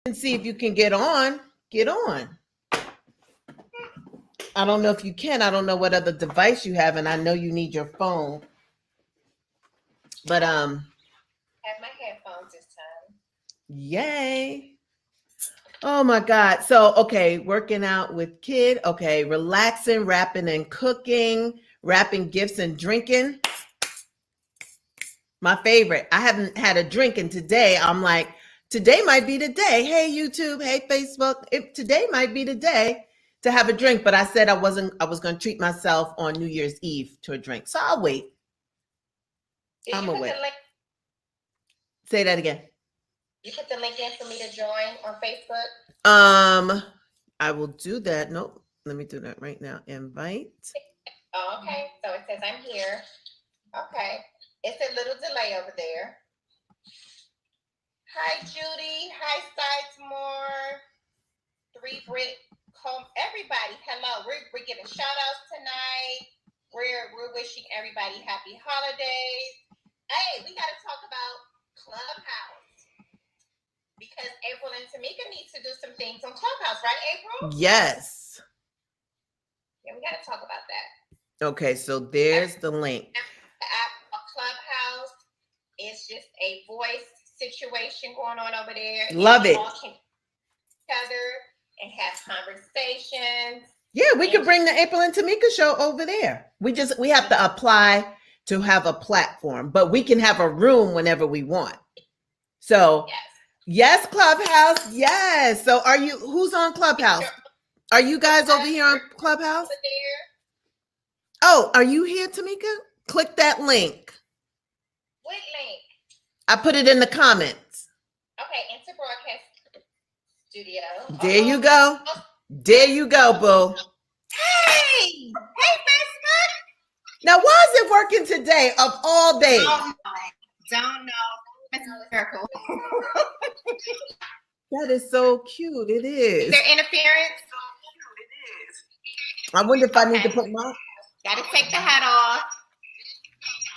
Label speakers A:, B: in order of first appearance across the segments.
A: And see if you can get on. Get on. I don't know if you can. I don't know what other device you have, and I know you need your phone. But
B: I have my headphones this time.
A: Yay. Oh my God. So okay, working out with kid. Okay, relaxing, rapping and cooking, wrapping gifts and drinking. My favorite. I haven't had a drink, and today I'm like, today might be the day. Hey YouTube, hey Facebook. Today might be the day to have a drink, but I said I was going to treat myself on New Year's Eve to a drink. So I'll wait. I'm gonna wait. Say that again.
B: You put the link in for me to join on Facebook?
A: I will do that. Nope. Let me do that right now. Invite.
B: Oh, okay. So it says I'm here. Okay. It's a little delay over there. Hi, Judy. Hi, Sidesmore. 3 Brit. Everybody, hello. We're giving shout outs tonight. We're wishing everybody happy holidays. Hey, we got to talk about Clubhouse, because April and Tamika need to do some things on Clubhouse, right, April?
A: Yes.
B: Yeah, we got to talk about that.
A: Okay, so there's the link.
B: Clubhouse is just a voice situation going on over there.
A: Love it.
B: All can each other and have conversations.
A: Yeah, we could bring the April and Tamika show over there. We have to apply to have a platform, but we can have a room whenever we want. So yes, Clubhouse. Yes. So who's on Clubhouse? Are you guys over here on Clubhouse? Oh, are you here, Tamika? Click that link.
B: What link?
A: I put it in the comments.
B: Okay, Enter Broadcast Studio.
A: There you go. There you go, boo.
B: Hey, Facebook.
A: Now, why is it working today of all days?
B: Don't know. It's a miracle.
A: That is so cute. It is.
B: Is there interference?
A: I wonder if I need to put my...
B: Gotta take the hat off.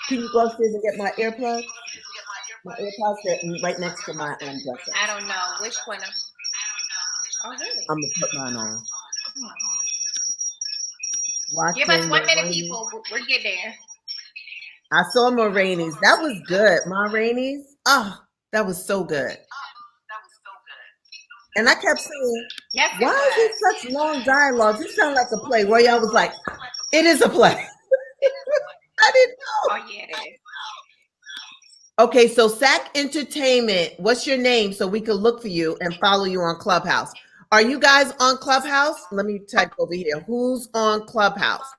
A: Can you go upstairs and get my earplugs? My earplugs are right next to my dresser.
B: I don't know which one. Oh, really?
A: I'm gonna put mine on.
B: Give us 1 minute, people. We're getting there.
A: I saw Ma Rainey's. That was good. Ma Rainey's. Oh, that was so good. And I kept saying, why is it such long dialogue? This sounds like a play. Royale was like, it is a play. I didn't know.
B: Oh, yeah, it is.
A: Okay, so SAC Entertainment, what's your name so we can look for you and follow you on Clubhouse? Are you guys on Clubhouse? Let me type over here. Who's on Clubhouse?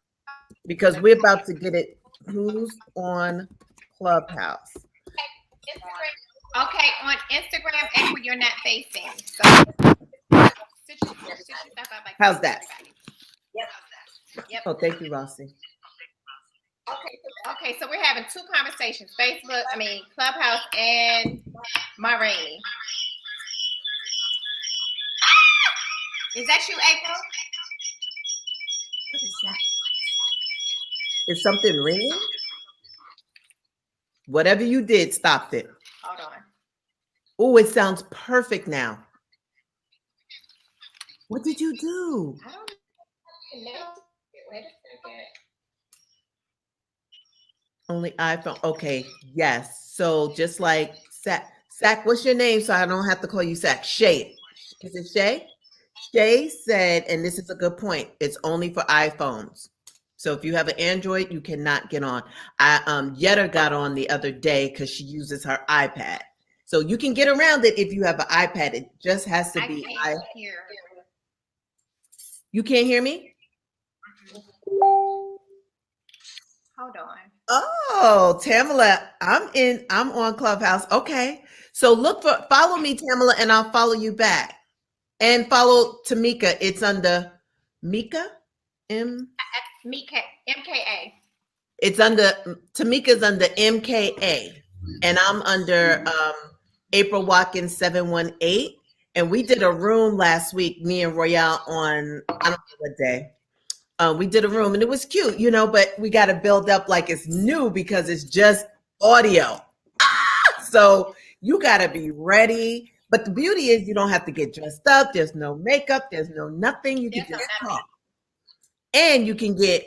A: Because we're about to get it. Who's on Clubhouse?
B: Okay, on Instagram, April, you're not facing. So,
A: how's that?
B: Yep.
A: Oh, thank you, Rossi.
B: Okay, so we're having 2 conversations. Clubhouse and Ma Rainey. Is that you, April?
A: What is that? Is something ringing? Whatever you did stopped it.
B: Hold on.
A: Oh, it sounds perfect now. What did you do?
B: I don't know. Wait a second.
A: Only iPhone. Okay. Yes. So just like Sack, what's your name? So I don't have to call you Sack. Shay. Is it Shay? Shay said, and this is a good point, it's only for iPhones. So if you have an Android, you cannot get on. Yetta got on the other day because she uses her iPad. So you can get around it if you have an iPad. It just has to be. You can't hear me?
B: Hold on.
A: Oh, Tamala, I'm on Clubhouse. Okay. So follow me, Tamala, and I'll follow you back. And follow Tamika. It's under Mika?
B: MKA.
A: It's under, Tamika's under MKA. And I'm under April Watkins 718. And we did a room last week, me and Royale, on, I don't know what day. We did a room and it was cute, but we got to build up like it's new because it's just audio. So you got to be ready. But the beauty is you don't have to get dressed up. There's no makeup. There's no nothing. You can just talk. And you can get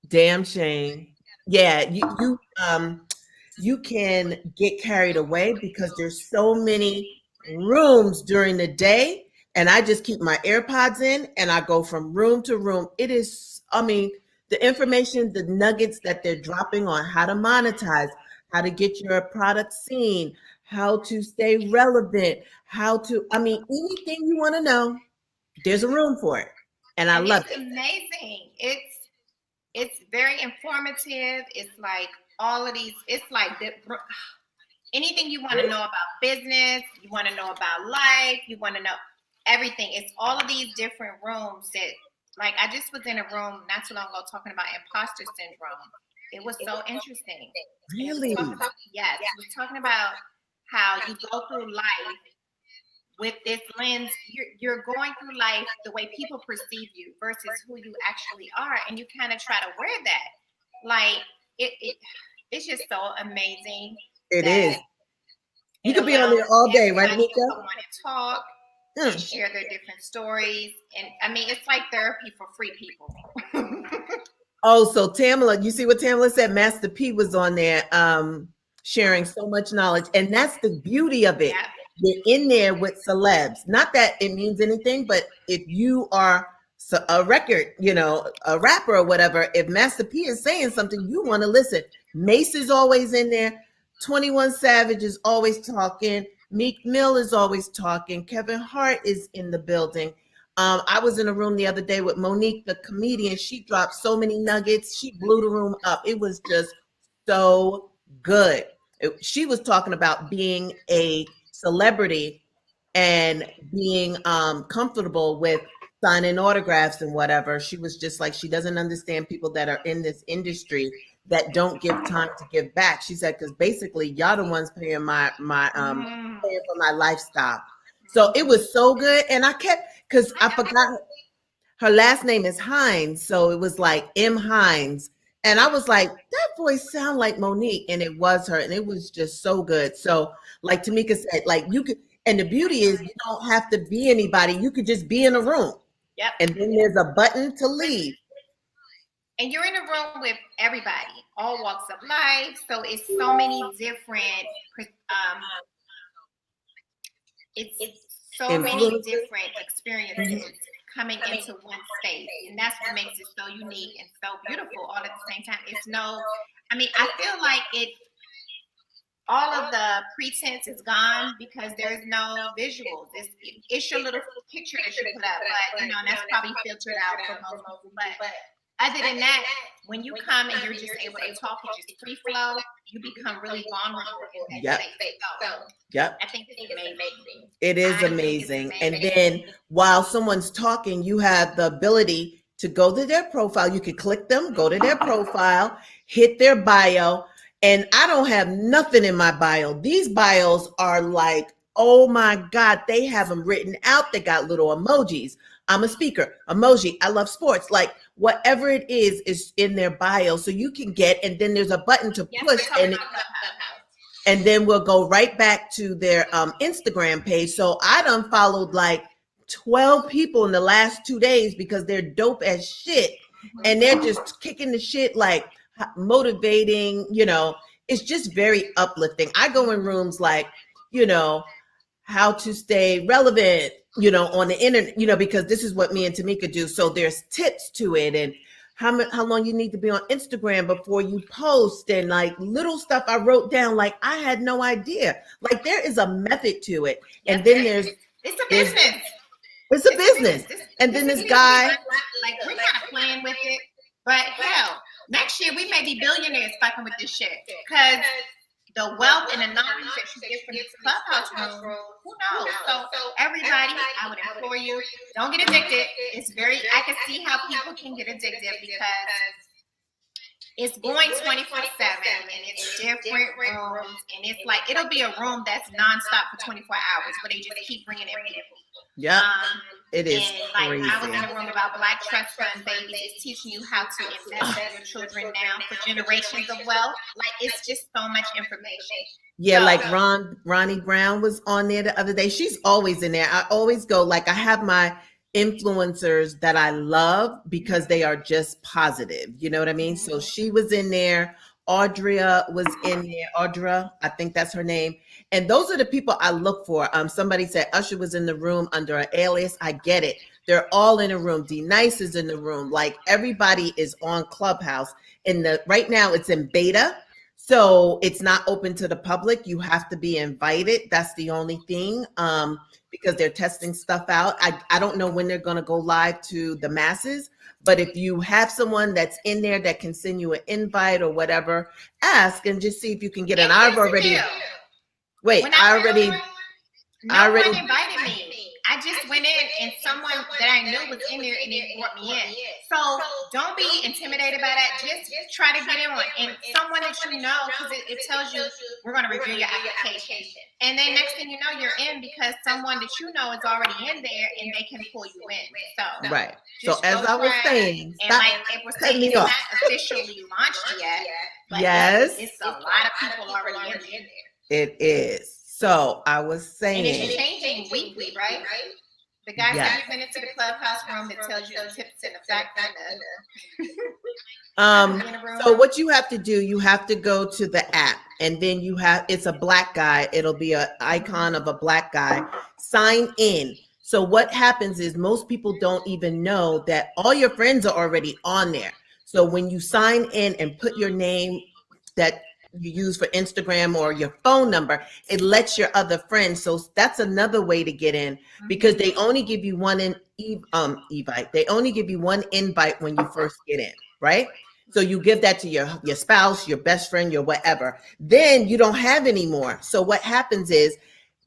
A: damn shame. Yeah, you can get carried away because there's so many rooms during the day, and I just keep my AirPods in and I go from room to room. It is, I mean, the information, the nuggets that they're dropping on how to monetize, how to get your product seen, how to stay relevant, how to, I mean, anything you want to know, there's a room for it. And I love
B: it. It's amazing. It's very informative. It's like all of these, it's like anything you want to know about business, you want to know about life, you want to know everything. It's all of these different rooms that, like, I just was in a room not too long ago talking about imposter syndrome. It was so interesting.
A: Really?
B: Yes. It was talking about how you go through life with this lens. You're going through life the way people perceive you versus who you actually are, and you kind of try to wear that. Like it's just so amazing.
A: It is. You could be on there all day, right, Mika?
B: Want to talk, and share their different stories, and I mean, it's like therapy for free people.
A: Oh, so Tamala, you see what Tamala said? Master P was on there sharing so much knowledge, and that's the beauty of it. Yeah. You're in there with celebs. Not that it means anything, but if you are a record, you know, a rapper or whatever, if Master P is saying something, you want to listen. Mace is always in there. 21 Savage is always talking. Meek Mill is always talking. Kevin Hart is in the building. I was in a room the other day with Monique, the comedian. She dropped so many nuggets. She blew the room up. It was just so good. She was talking about being a celebrity and being comfortable with signing autographs and whatever. She was just like, she doesn't understand people that are in this industry that don't give time to give back. She said, because basically y'all the ones paying my paying for my lifestyle. So it was so good. And I kept, because I forgot her last name is Hines. So it was like M. Hines. And I was like, that voice sound like Monique. And it was her. And it was just so good. So like Tamika said, like you could, and the beauty is you don't have to be anybody. You could just be in a room.
B: Yep.
A: And then there's a button to leave.
B: And you're in a room with everybody, all walks of life. So it's so many different, it's so many different experiences coming into one space. And that's what makes it so unique and so beautiful all at the same time. It's I feel like all of the pretense is gone because there's no visuals. It's your little picture that you put up, but that's probably filtered out for most people. But other than that, when you come and you're just able to talk and just free flow, you become really vulnerable in that space. So I think it's amazing.
A: It is amazing. And then while someone's talking, you have the ability to go to their profile. You can click them, go to their profile, hit their bio. And I don't have nothing in my bio. These bios are like, oh my God, they have them written out. They got little emojis. I'm a speaker, emoji. I love sports. Like whatever it is in their bio. So you can get, and then there's a button to push and then we'll go right back to their Instagram page. So I done followed like 12 people in the last 2 days because they're dope as shit. And they're just kicking the shit, like motivating, it's just very uplifting. I go in rooms like, how to stay relevant, on the internet, because this is what me and Tamika do. So there's tips to it and how long you need to be on Instagram before you post and like little stuff I wrote down. Like I had no idea. Like there is a method to it. Yes, and then
B: it's a business.
A: It's a business. And then this guy.
B: Like we're not playing with it, but hell, next year we may be billionaires fucking with this shit because the wealth and the knowledge that you get from this clubhouse room, who knows? So everybody, I would implore you, don't get addicted. I can see how people can get addicted because it's going 24/7 and it's different rooms and it's like, it'll be a room that's nonstop for 24 hours, but they just keep bringing in people.
A: Yeah. It is
B: And
A: crazy.
B: like I was in a room about Black Trust Fund babies. It's teaching you how to invest in your children now for generations of wealth. Like it's just so much information.
A: Yeah,
B: So-
A: like Ronnie Brown was on there the other day. She's always in there. I always go, like, I have my influencers that I love because they are just positive. You know what I mean? So she was in there. Audria was in there. Audra, I think that's her name. And those are the people I look for. Somebody said Usher was in the room under an alias. I get it. They're all in a room. D Nice is in the room. Like everybody is on Clubhouse. Right now it's in beta. So it's not open to the public. You have to be invited. That's the only thing, because they're testing stuff out. I don't know when they're going to go live to the masses, but if you have someone that's in there that can send you an invite or whatever, ask and just see if you can get an. I've already, wait, I already
B: invited me. I just went in and someone that I knew was in there and they brought me in. So don't be intimidated by that. Just try to get in on. And someone that you know, because it tells you we're going to review your application. And then next thing you know, you're in because someone that you know is already in there and they can pull you in. So
A: right. So as I was saying,
B: and like April said, it's not officially launched yet. But
A: yes,
B: it's a lot of people already in there.
A: It is. So I was saying,
B: and it's changing weekly, right? The guys that you've been into the Clubhouse room that tells you the tips and the facts and
A: so what you have to do, you have to go to the app, and then it's a black guy. It'll be an icon of a black guy. Sign in. So what happens is most people don't even know that all your friends are already on there. So when you sign in and put your name that you use for Instagram or your phone number, it lets your other friends. So that's another way to get in, because they only give you one invite. They only give you one invite when you first get in, right? So you give that to your spouse, your best friend, your whatever. Then you don't have any more. So what happens is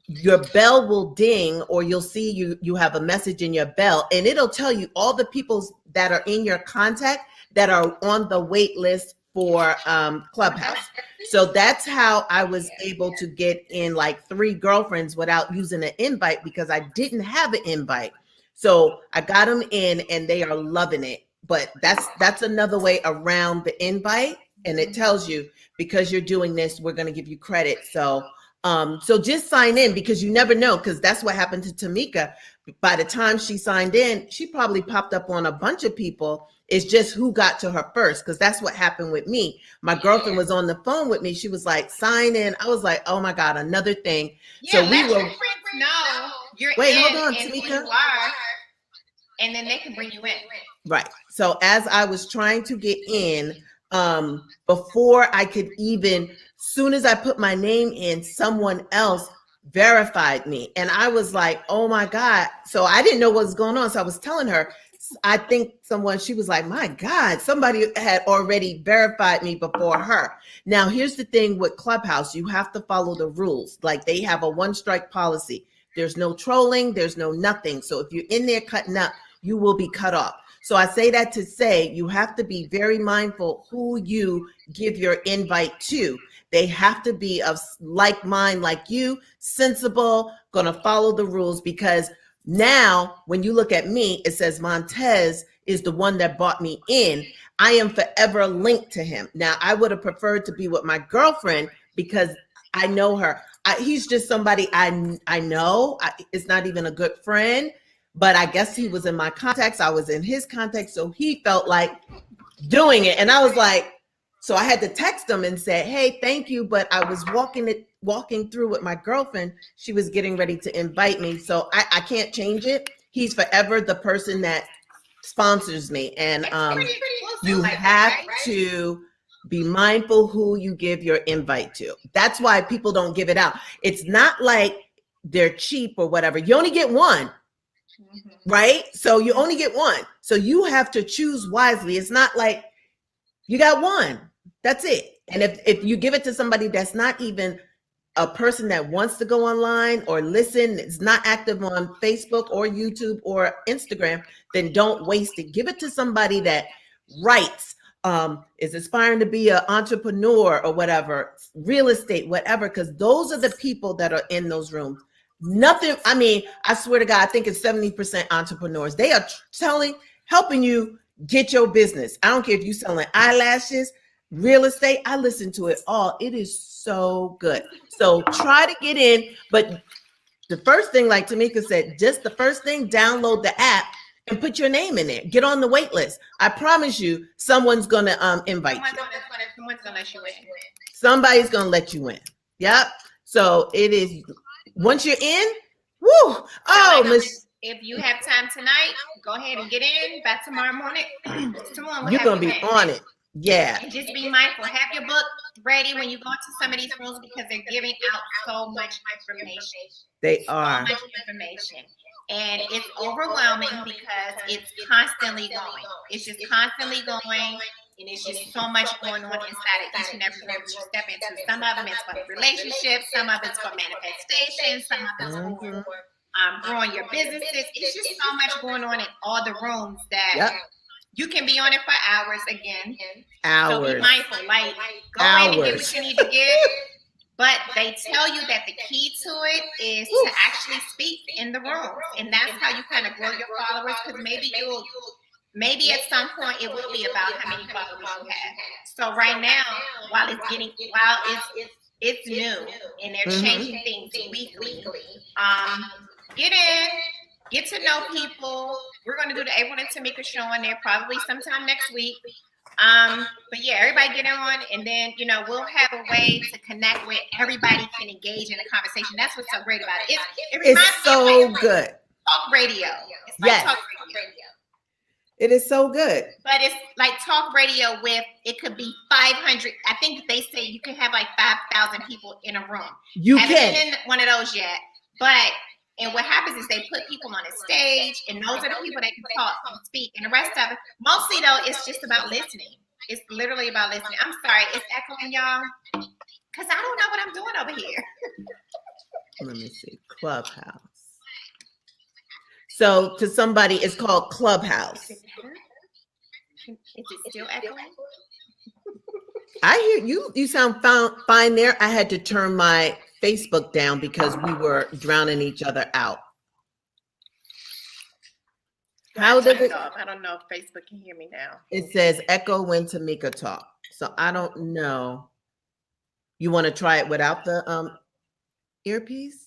A: your bell will ding, or you'll see you have a message in your bell, and it'll tell you all the people that are in your contact that are on the wait list for Clubhouse. So that's how I was able to get in like 3 girlfriends without using an invite, because I didn't have an invite. So I got them in and they are loving it. But that's another way around the invite. And it tells you, because you're doing this, we're going to give you credit. So just sign in, because you never know, because that's what happened to Tamika. By the time she signed in, she probably popped up on a bunch of people. It's just who got to her first, because that's what happened with me. My girlfriend was on the phone with me. She was like, sign in. I was like, oh my God, another thing.
B: Yeah, so we were. No, you're
A: wait,
B: in,
A: hold on,
B: and
A: Tamika.
B: you are, and then they can bring you in.
A: Right. So as I was trying to get in, before I could even, soon as I put my name in, someone else verified me. And I was like, oh my God. So I didn't know what was going on. So I was telling her, I think she was like, my God, somebody had already verified me before her. Now, here's the thing with Clubhouse. You have to follow the rules. Like, they have a 1-strike policy. There's no trolling. There's no nothing. So if you're in there cutting up, you will be cut off. So I say that to say you have to be very mindful who you give your invite to. They have to be of like mind, like you, sensible, going to follow the rules, because now when you look at me, it says Montez is the one that brought me in. I am forever linked to him. Now, I would have preferred to be with my girlfriend because I know her. He's just somebody I know. It's not even a good friend, but I guess he was in my contacts. I was in his contacts. So he felt like doing it. And I was like, so I had to text him and say, hey, thank you. But I was walking through with my girlfriend. She was getting ready to invite me. So I can't change it. He's forever the person that sponsors me. And you have to be mindful who you give your invite to. That's why people don't give it out. It's not like they're cheap or whatever. You only get one. Right? So you only get one. So you have to choose wisely. It's not like you got one. That's it. And if you give it to somebody that's not even a person that wants to go online or listen, is not active on Facebook or YouTube or Instagram, then don't waste it. Give it to somebody that writes, is aspiring to be an entrepreneur or whatever, real estate, whatever, because those are the people that are in those rooms. Nothing. I mean, I swear to God, I think it's 70% entrepreneurs. They are helping you get your business. I don't care if you're selling eyelashes, real estate. I listen to it all. It is so good. So try to get in. But the first thing, like Tamika said, just the first thing, download the app and put your name in there. Get on the wait list. I promise you, someone's gonna invite you.
B: Someone's gonna let you in.
A: Somebody's gonna let you in. Yep. So it is. Once you're in, woo! Oh, Miss,
B: if you have time tonight, go ahead and get in. By tomorrow morning,
A: you're gonna be on it. Yeah.
B: And just be mindful. Have your book ready when you go into some of these rooms because they're giving out so much information.
A: They are.
B: So much information. And it's overwhelming because it's constantly going. It's just constantly going. And it's just so much going on inside of each and every room you step into. Some of them is for relationships, some of it's for manifestation, some of it's for growing your businesses. It's just so much going on in all the rooms that you can be on it for hours again. So be mindful. Like, go in and get what you need to get. But they tell you that the key to it is to actually speak in the room. And that's how you kind of grow your followers, because maybe at some point it will be about how many followers you have. So right now, while it's new and they're changing things weekly, get in, get to know people. We're going to do the April and Tamika show on there probably sometime next week. But yeah, everybody get on, and then we'll have a way to connect where everybody can engage in a conversation. That's what's so great about it.
A: It's so good.
B: Talk radio. It's like talk radio.
A: It is so good.
B: But it's like talk radio with, it could be 500. I think they say you can have like 5,000 people in a room.
A: You
B: haven't
A: can.
B: been in one of those yet. And what happens is they put people on a stage, and those are the people that can talk and speak. And the rest of it, mostly though, it's just about listening. It's literally about listening. I'm sorry, it's echoing, y'all, because I don't know what I'm doing over here.
A: Let me see. Clubhouse. So to somebody, it's called Clubhouse.
B: Is it still echoing?
A: I hear you. You sound fine there. I had to turn my Facebook down because we were drowning each other out. How does it?
B: I don't know if Facebook can hear me now.
A: It says echo when Tamika talk. So I don't know. You want to try it without the earpiece?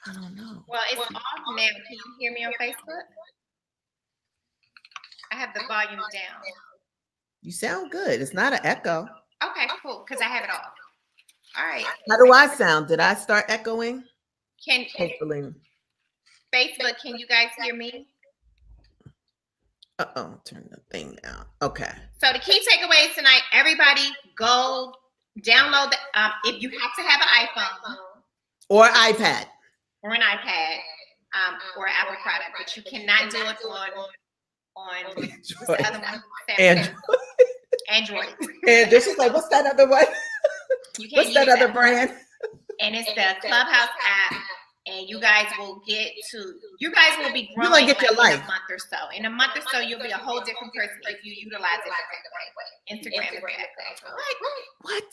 A: I don't know.
B: Well, it's off now. Can you hear me on Facebook? I have the volume down.
A: You sound good. It's not an echo.
B: Okay, cool. Because I have it off. All right.
A: How do I sound? Did I start echoing? Hopefully.
B: Facebook, can you guys hear me?
A: Turn the thing down. Okay.
B: So the key takeaways tonight, everybody go download the, if you have to have an iPhone.
A: Or iPad.
B: Or an iPad, or an Apple product, but you cannot do it on what's the other one? Android.
A: And this is like, what's that other one? What's that other brand?
B: And it's the Clubhouse app, and you guys will be growing.
A: You're gonna get your life.
B: In a month or so. In a month or so, you'll be a whole different person if you utilize it the right way. Instagram is Echo.
A: What?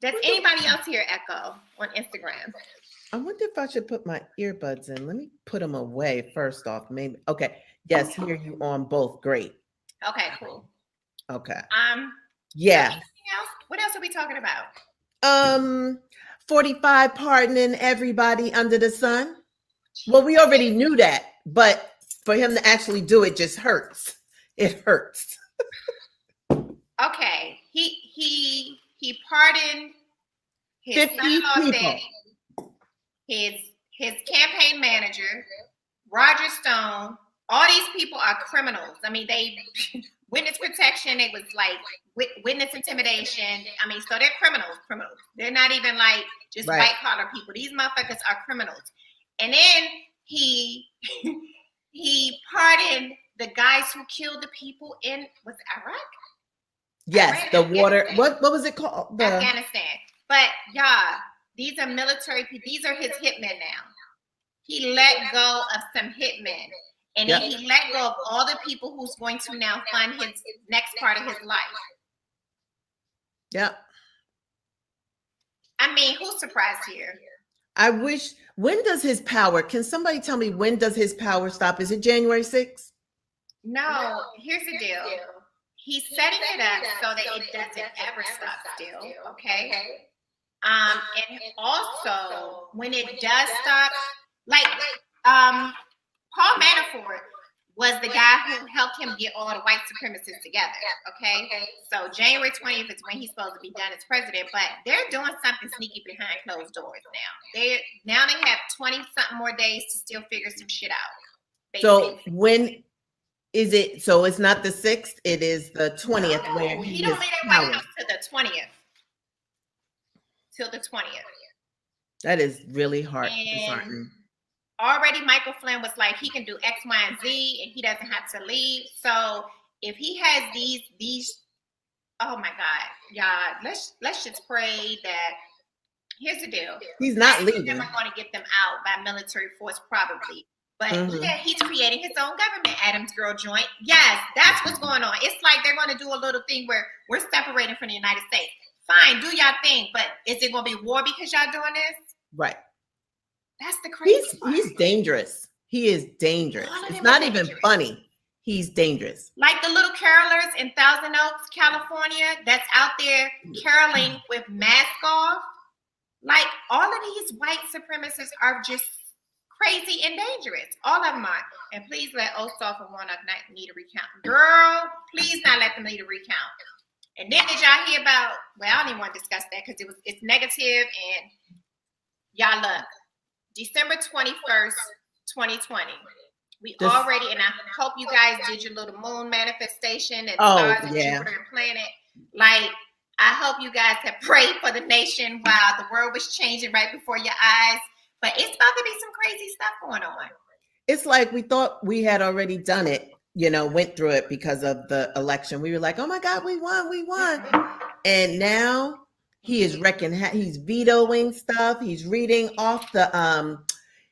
B: Does anybody else hear Echo on Instagram?
A: I wonder if I should put my earbuds in. Let me put them away first off. Maybe. Okay. Yes, hear you on both. Great.
B: Okay, cool.
A: Okay.
B: Yeah. Anything else? What else are we talking about?
A: 45 pardoning everybody under the sun. Well, we already knew that, but for him to actually do it just hurts. It hurts.
B: Okay. He pardoned his
A: 50 people.
B: His campaign manager, Roger Stone. All these people are criminals. I mean, they witness protection. It was like witness intimidation. I mean, so they're criminals. They're not even like just white collar people. These motherfuckers are criminals. And then he pardoned the guys who killed the people in Iraq.
A: Yes,
B: Iran?
A: the water. What was it called?
B: Afghanistan. But y'all, these are military people. These are his hitmen now. He let go of some hitmen. And then he let go of all the people who's going to now fund his next part of his life.
A: Yep.
B: I mean, who's surprised here?
A: I wish. When does his power? Can somebody tell me when does his power stop? Is it January 6th?
C: No, here's the deal. He's setting it up so that it doesn't ever stop still, okay? And also, when it does stop, like Paul Manafort was the guy who helped him get all the white supremacists together, okay? So January 20th is when he's supposed to be done as president, but they're doing something sneaky behind closed doors now. They have 20-something more days to still figure some shit out.
A: So when is it? So it's not the 6th, it is the 20th where
C: he don't leave that White House to the 20th. Till the 20th.
A: That is really hard, disheartening.
C: Already Michael Flynn was like, he can do X, Y, and Z, and he doesn't have to leave. So if he has these, oh my God, y'all, let's just pray that. Here's the deal.
A: He's not leaving.
C: We're going to get them out by military force, probably. But yeah, he's creating his own government, Adam's Girl Joint. Yes, that's what's going on. It's like they're going to do a little thing where we're separating from the United States. Fine, do y'all thing, but is it going to be war because y'all doing this?
A: Right.
C: That's the crazy part.
A: He's dangerous. He is dangerous. It's not even funny. He's dangerous.
C: Like the little carolers in Thousand Oaks, California, that's out there caroling with masks off. Like all of these white supremacists are just crazy and dangerous. All of them are. And please let Ossoff and Warnock not need a recount. Girl, please not let them need a recount. And then did y'all hear about, well, I don't even want to discuss that because it's negative and y'all look. December 21st, 2020. We already, and I hope you guys did your little moon manifestation and stars and Jupiter and planet. Like, I hope you guys have prayed for the nation while the world was changing right before your eyes. But it's about to be some crazy stuff going on.
A: It's like we thought we had already done it, went through it because of the election. We were like, oh my God, we won. And now he is he's vetoing stuff. He's reading off the,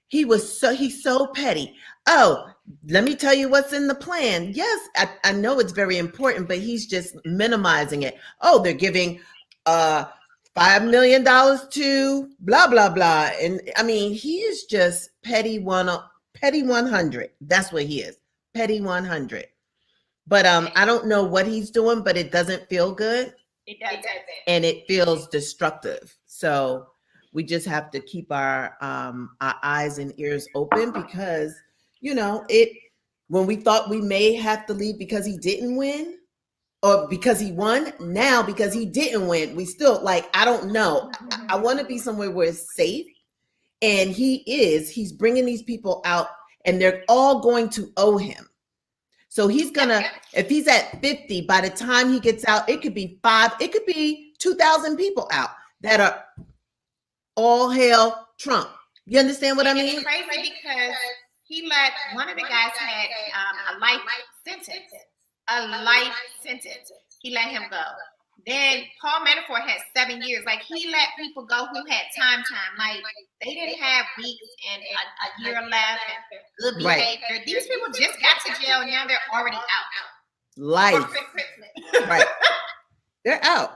A: he's so petty. Oh, let me tell you what's in the plan. Yes, I know it's very important, but he's just minimizing it. Oh, they're giving $5 million to blah, blah, blah. And I mean, he is just petty 100. That's what he is. Petty 100. But I don't know what he's doing, but it doesn't feel good.
C: It doesn't.
A: And it feels destructive. So we just have to keep our eyes and ears open because, when we thought we may have to leave because he didn't win or because he won, now because he didn't win, we still I don't know. I want to be somewhere where it's safe. And he's bringing these people out and they're all going to owe him. So he's gonna, if he's at 50, by the time he gets out, it could be 2,000 people out that are all hail Trump. You understand what I mean?
C: It's crazy because he let one of the guys had a life sentence. He let him go. Then Paul Manafort had 7 years. Like he let people go who had time. Like they didn't have weeks and a year left and good behavior. Right. These people just got to jail and now they're already out.
A: Life.
C: For Christmas.
A: Right. They're out.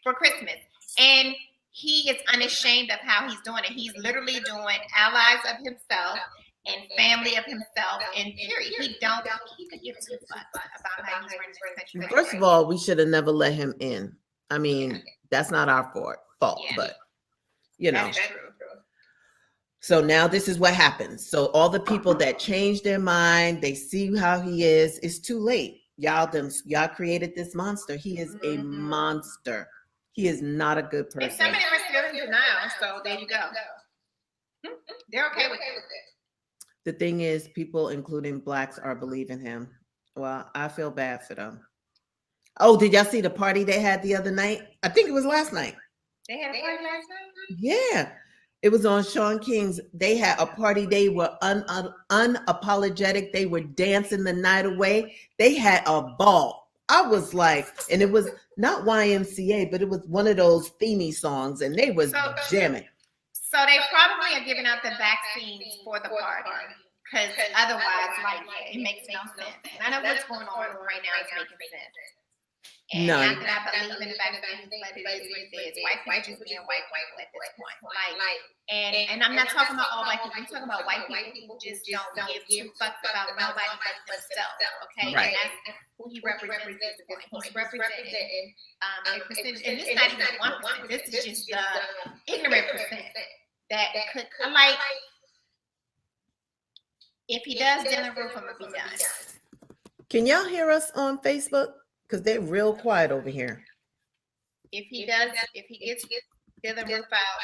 C: For Christmas. And he is unashamed of how he's doing it. He's literally doing allies of himself and family of himself and period. He could give two fucks about how he's running this country.
A: First of all, we should have never let him in. I mean, that's not our fault, but
C: That's true.
A: So now this is what happens. So all the people that change their mind, they see how he is, it's too late. Y'all created this monster. He is a monster. He is not a good person.
C: And some of them are still in denial, so there you go. They're okay with it.
A: The thing is, people, including Blacks, are believing him. Well, I feel bad for them. Oh, did y'all see the party they had the other night? I think it was last night.
C: They had a party last night?
A: Yeah. It was on Sean King's. They had a party. They were unapologetic. They were dancing the night away. They had a ball. I was like, and it was not YMCA, but it was one of those themey songs, and they was jamming.
C: So they probably are giving out the vaccines for the party because otherwise, it makes no sense. None of what's going on right now is making sense. And
A: None.
C: not that I believe in vaccines, but it is what it is. White people just being white people at this point. Like, and I'm not talking about all white people. I'm talking about white people who just don't give two fucks about nobody but themselves. Okay,
A: Right.
C: and that's who he represents at this point. He's representing a percentage, and this is not even 1%. This is just the ignorant percent that could like. If he does Dylan Roof, I'm gonna be done.
A: Can y'all hear us on Facebook? Because they're real quiet over here.
C: If he gets Dylan Roof out,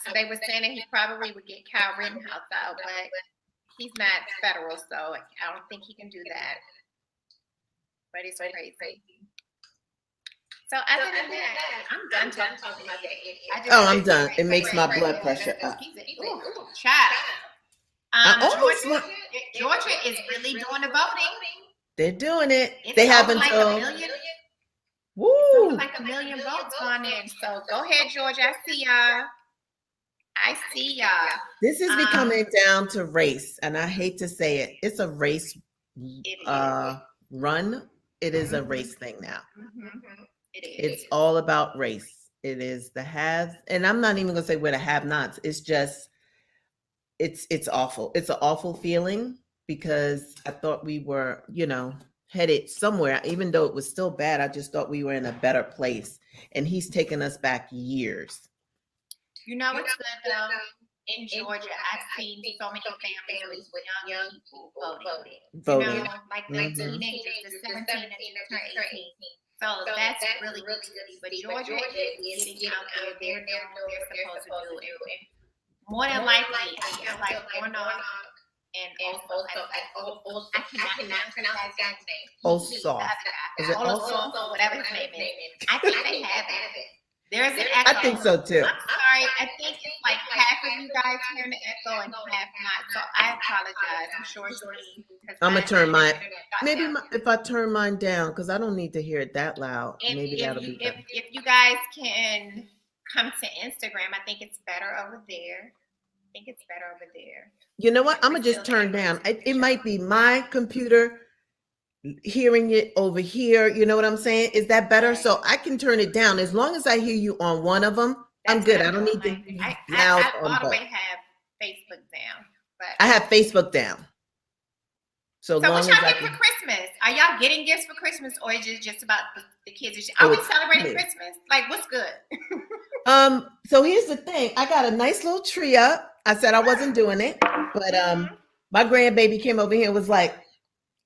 C: so they were saying that he probably would get Kyle Rittenhouse out, but he's not federal, so I don't think he can do that. But it's crazy. So other than that, I'm done talking about that.
A: I'm done. It makes my blood pressure up.
C: Child. Georgia is really doing the voting.
A: They're doing it.
C: It's
A: They have
C: over
A: until.
C: like a million.
A: Woo!
C: Like 1 million votes going in. So go ahead, Georgia. I see y'all.
A: This is becoming down to race, and I hate to say it. It's a race run. It is a race thing now.
C: It is.
A: It's all about race. It is the haves, and I'm not even gonna say we're the have-nots. It's just, it's awful. It's an awful feeling because I thought we were, headed somewhere. Even though it was still bad, I just thought we were in a better place, and he's taken us back years.
C: You know what's good though? In Georgia, I've seen so many families with young people voting. Like the teenagers, the 17 and 18. So that's really good to see. But Georgia is getting out there. They're doing what they're supposed to do. And more than likely, I feel like Warnock and also, I cannot pronounce his guy's name.
A: Ossoff. Is it
C: Ossoff? Whatever his name is. I think they have it. There's an echo.
A: I think so too.
C: I'm sorry. I think it's like half of you guys hearing the echo and half not. So I apologize. I'm sure it's me.
A: I'm gonna turn mine. Maybe if I turn mine down, because I don't need to hear it that loud. Maybe that'll be better.
C: If you guys can come to Instagram, I think it's better over there.
A: You know what? I'm gonna just turn down. It might be my computer hearing it over here. You know what I'm saying? Is that better? So I can turn it down as long as I hear you on one of them. I'm good. I don't need to be loud on both.
C: I have Facebook down, but
A: I have Facebook down. So
C: what
A: long
C: y'all
A: as I
C: get
A: can.
C: for Christmas? Are y'all getting gifts for Christmas, or is it just about the kids? Are we celebrating Christmas? Like, what's good?
A: So here's the thing. I got a nice little tree up. I said I wasn't doing it, but my grandbaby came over here and was like,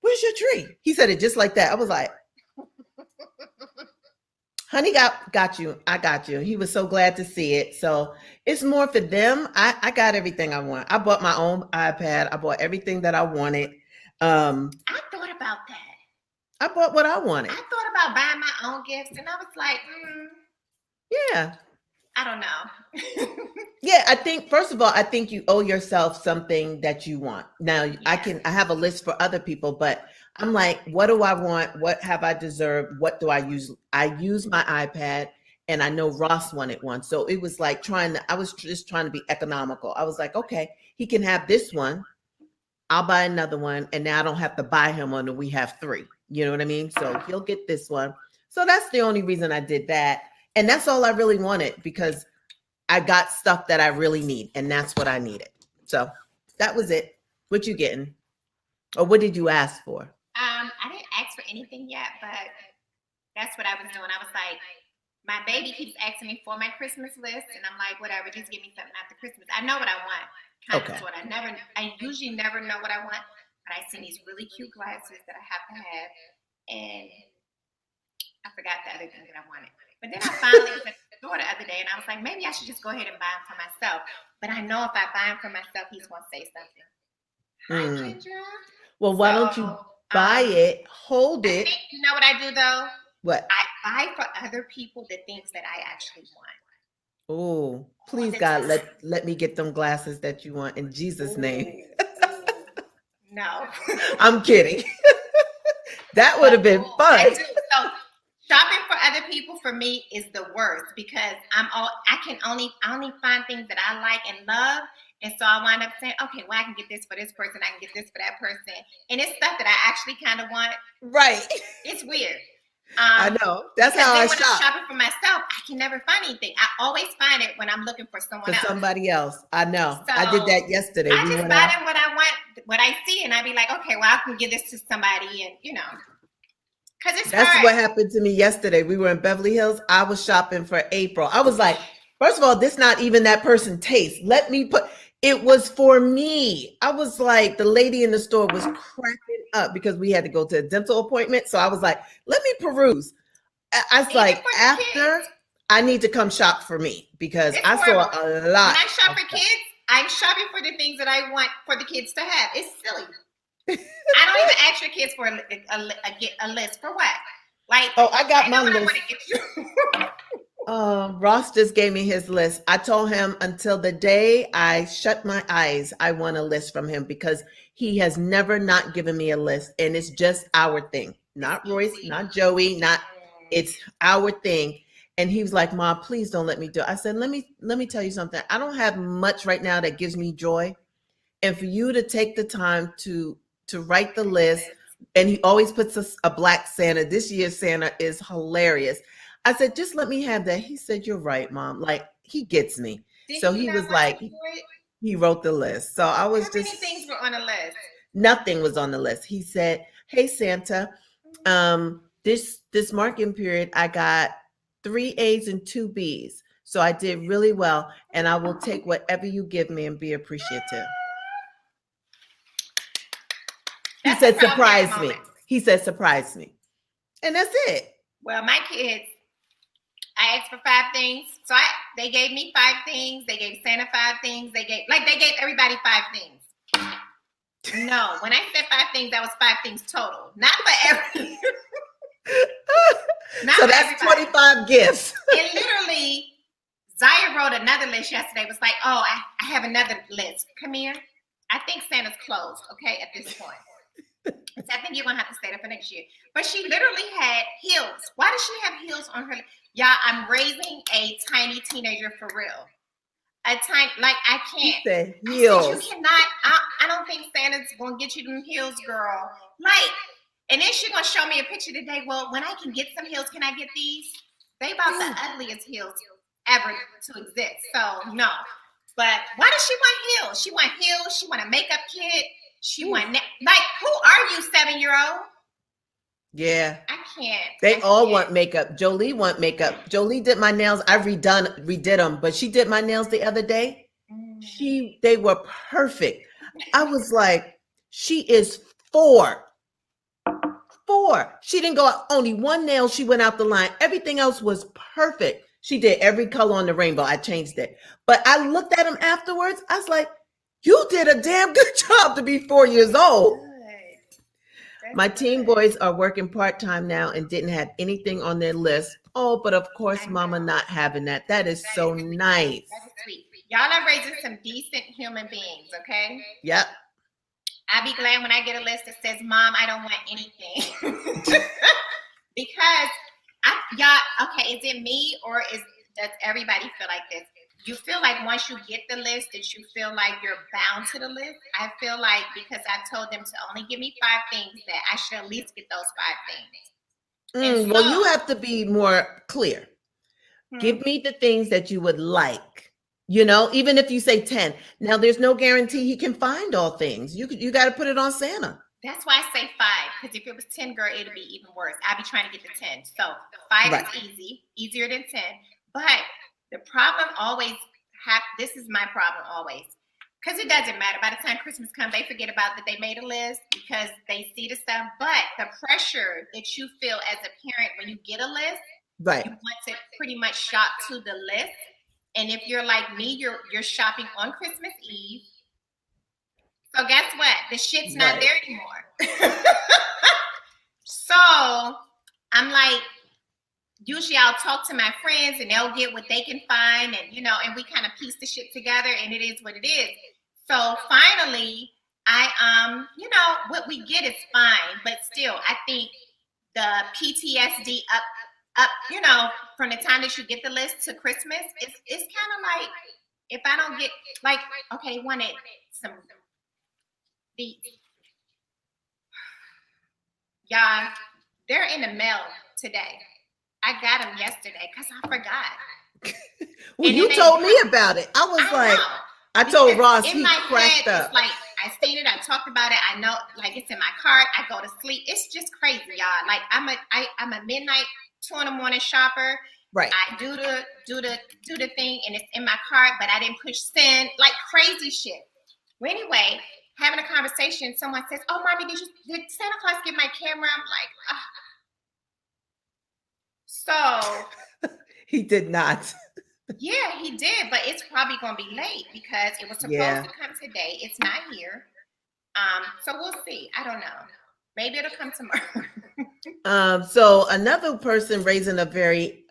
A: "Where's your tree?" He said it just like that. I was like, "Honey, got you. I got you." He was so glad to see it. So it's more for them. I got everything I want. I bought my own iPad. I bought everything that I wanted.
C: I thought about that.
A: I bought what I wanted.
C: I thought about buying my own gifts, and I was like,
A: yeah.
C: I don't know.
A: Yeah, I think, first of all, I think you owe yourself something that you want. Now,
C: Yeah.
A: I have a list for other people, but I'm like, what do I want? What have I deserved? What do I use? I use my iPad, and I know Ross wanted one. So it was like I was just trying to be economical. I was like, okay, he can have this one. I'll buy another one, and now I don't have to buy him one, and we have 3. You know what I mean? So he'll get this one. So that's the only reason I did that. And that's all I really wanted, because I got stuff that I really need, and that's what I needed. So that was it. What you getting? Or what did you ask for?
C: I didn't ask for anything yet, but that's what I was doing. I was like, my baby keeps asking me for my Christmas list, and I'm like, whatever, just give me something after Christmas. I know what I want.
A: Okay.
C: Sort of. I usually never know what I want, but I see these really cute glasses that I have to have, and I forgot the other thing that I wanted. But then I finally went to the store the other day, and I was like, maybe I should just go ahead and buy them for myself. But I know if I buy them for myself, he's going to say something. Hi, Kendra.
A: Well, why don't you buy it, hold it?
C: You know what I do, though?
A: What?
C: I buy for other people the things that I actually want.
A: Oh, please, God, let me get them glasses that you want in Jesus' name.
C: No.
A: I'm kidding. That would have been fun.
C: I do. So shopping for other people for me is the worst, because I only find things that I like and love. And so I wind up saying, okay, well, I can get this for this person. I can get this for that person. And it's stuff that I actually kind of want.
A: Right.
C: It's weird.
A: I know. That's
C: Because
A: how
C: then
A: I
C: when I'm
A: shop
C: shopping for myself, I can never find anything. I always find it when I'm looking for someone
A: for
C: else.
A: somebody else. I know.
C: So
A: I did that yesterday.
C: I
A: We
C: just
A: went
C: buy
A: out.
C: them what I want, what I see, and I be like, okay, well, I can give this to somebody, and because it's
A: That's
C: hard.
A: what happened to me yesterday. We were in Beverly Hills. I was shopping for April. I was like, first of all, this not even that person taste. Let me put it was for me. I was like, the lady in the store was cracking up because we had to go to a dental appointment. So I was like, let me peruse. I was
C: Even
A: like,
C: for the
A: after
C: kids.
A: I need to come shop for me because
C: It's
A: I saw
C: horrible.
A: a
C: When
A: lot.
C: I shop for kids, I'm shopping for the things that I want for the kids to have. It's silly. I don't even ask your kids for a list for what? Like,
A: Oh, I got
C: I
A: my
C: know what I
A: list.
C: want to get you.
A: Ross just gave me his list. I told him until the day I shut my eyes, I want a list from him because he has never not given me a list. And it's just our thing, not Royce, not Joey, it's our thing. And he was like, Mom, please don't let me do it. I said, let me tell you something. I don't have much right now that gives me joy. And for you to take the time to write the list, and he always puts a black Santa. This year's Santa is hilarious. I said, just let me have that. He said, you're right, Mom. Like, he gets me. So he was like, he wrote the list. So I was
C: How many things were on the list?
A: Nothing was on the list. He said, hey, Santa, this marking period, I got 3 A's and 2 B's. So I did really well. And I will take whatever you give me and be appreciative. He said, surprise me. He said, surprise me. And that's it.
C: Well, my kids, I asked for 5 things. So they gave me 5 things. They gave Santa 5 things. They gave everybody 5 things. No, when I said 5 things, that was 5 things total. Not for every.
A: So that's everybody. 25 gifts.
C: And literally, Zaya wrote another list yesterday. It was like, oh, I have another list. Come here. I think Santa's closed, okay, at this point. So I think you're going to have to stay there for next year. But she literally had heels. Why does she have heels on her? Y'all, I'm raising a tiny teenager for real. I can't.
A: She said heels.
C: I said, you cannot. I don't think Santa's going to get you them heels, girl. And then she's going to show me a picture today. Well, when I can get some heels, can I get these? They about the ugliest heels ever to exist. So, no. But why does she want heels? She want heels. She want a makeup kit. She want, who are you, 7-year-old?
A: Yeah.
C: I can't.
A: They all want makeup. Jolie want makeup. Jolie did my nails. I redid them, but she did my nails the other day. They were perfect. I was like, she is 4. She didn't go out only 1 nail. She went out the line. Everything else was perfect. She did every color on the rainbow. I changed it. But I looked at them afterwards. I was like, you did a damn good job to be 4 years old. My teen boys are working part-time now and didn't have anything on their list. Oh, but of course, Mama not having that. That is so nice.
C: That's sweet. Y'all are raising some decent human beings, okay?
A: Yep.
C: I'll be glad when I get a list that says, Mom, I don't want anything. Because, okay, is it me or does everybody feel like this? You feel like once you get the list that you feel like you're bound to the list. I feel like because I told them to only give me 5 things that I should at least get those 5 things.
A: Well, you have to be more clear. Give me the things that you would like. Even if you say 10. Now, there's no guarantee he can find all things. You got to put it on Santa.
C: That's why I say 5, because if it was 10, girl, it'd be even worse. I'd be trying to get the 10. So 5 is easy, easier than 10. But the problem always this is my problem always, because it doesn't matter. By the time Christmas comes, they forget about that they made a list because they see the stuff. But the pressure that you feel as a parent when you get a list,
A: right?
C: You want to pretty much shop to the list. And if you're like me, you're shopping on Christmas Eve. So guess what? The shit's not there anymore. So I'm like, usually I'll talk to my friends and they'll get what they can find, and and we kind of piece the shit together, and it is what it is. So finally, what we get is fine, but still, I think the PTSD up, from the time that you get the list to Christmas, it's kind of like, if I don't get, like, okay, they wanted some beets. Y'all, they're in the mail today. I got them yesterday because I forgot.
A: Well,
C: And
A: you
C: then
A: told
C: they-
A: me about it. I was
C: I
A: like,
C: know.
A: I told
C: Because
A: Ross,
C: in
A: he
C: my
A: cracked
C: head,
A: up.
C: it's like I seen it, I talked about it, I know, like it's in my cart. I go to sleep. It's just crazy, y'all. Like I'm a midnight 2 a.m. shopper.
A: Right.
C: I do the thing, and it's in my cart, but I didn't push send, like crazy shit. Well, anyway, having a conversation, someone says, "Oh, mommy, did Santa Claus get my camera?" I'm like, ah. So.
A: He did not.
C: Yeah, he did, but it's probably gonna be late because it was supposed
A: Yeah.
C: to come today. It's not here. So we'll see. I don't know. Maybe it'll come tomorrow.
A: So another person raising a very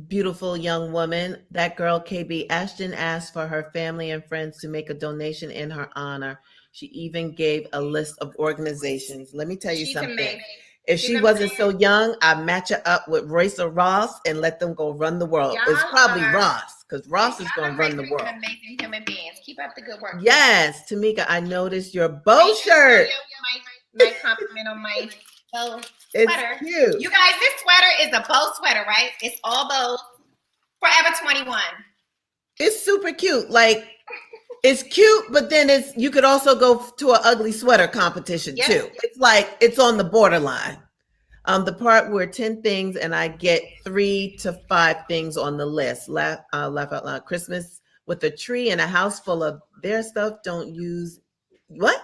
A: beautiful young woman, that girl KB Ashton, asked for her family and friends to make a donation in her honor. She even gave a list of organizations. Let me tell you
C: She's
A: something.
C: amazing.
A: If
C: She's
A: she wasn't
C: amazing.
A: so young, I'd match her up with Royce or Ross and let them go run the world. It's
C: Y'all
A: probably
C: are-
A: Ross, because Ross is
C: Y'all
A: going
C: are
A: to run the
C: raising
A: world.
C: Amazing human beings. Keep up the good work.
A: Yes, Tamika, I noticed your bow
C: Thank you for
A: shirt.
C: My compliment on my bow
A: It's
C: sweater.
A: cute.
C: You guys, this sweater is a bow sweater, right? It's all bows. Forever 21.
A: It's super cute. Like, it's cute, but then you could also go to an ugly sweater competition
C: Yep.
A: too. It's like it's on the borderline. The part where 10 things and I get 3 to 5 things on the list. Laugh out loud. Christmas with a tree and a house full of their stuff. Don't use what?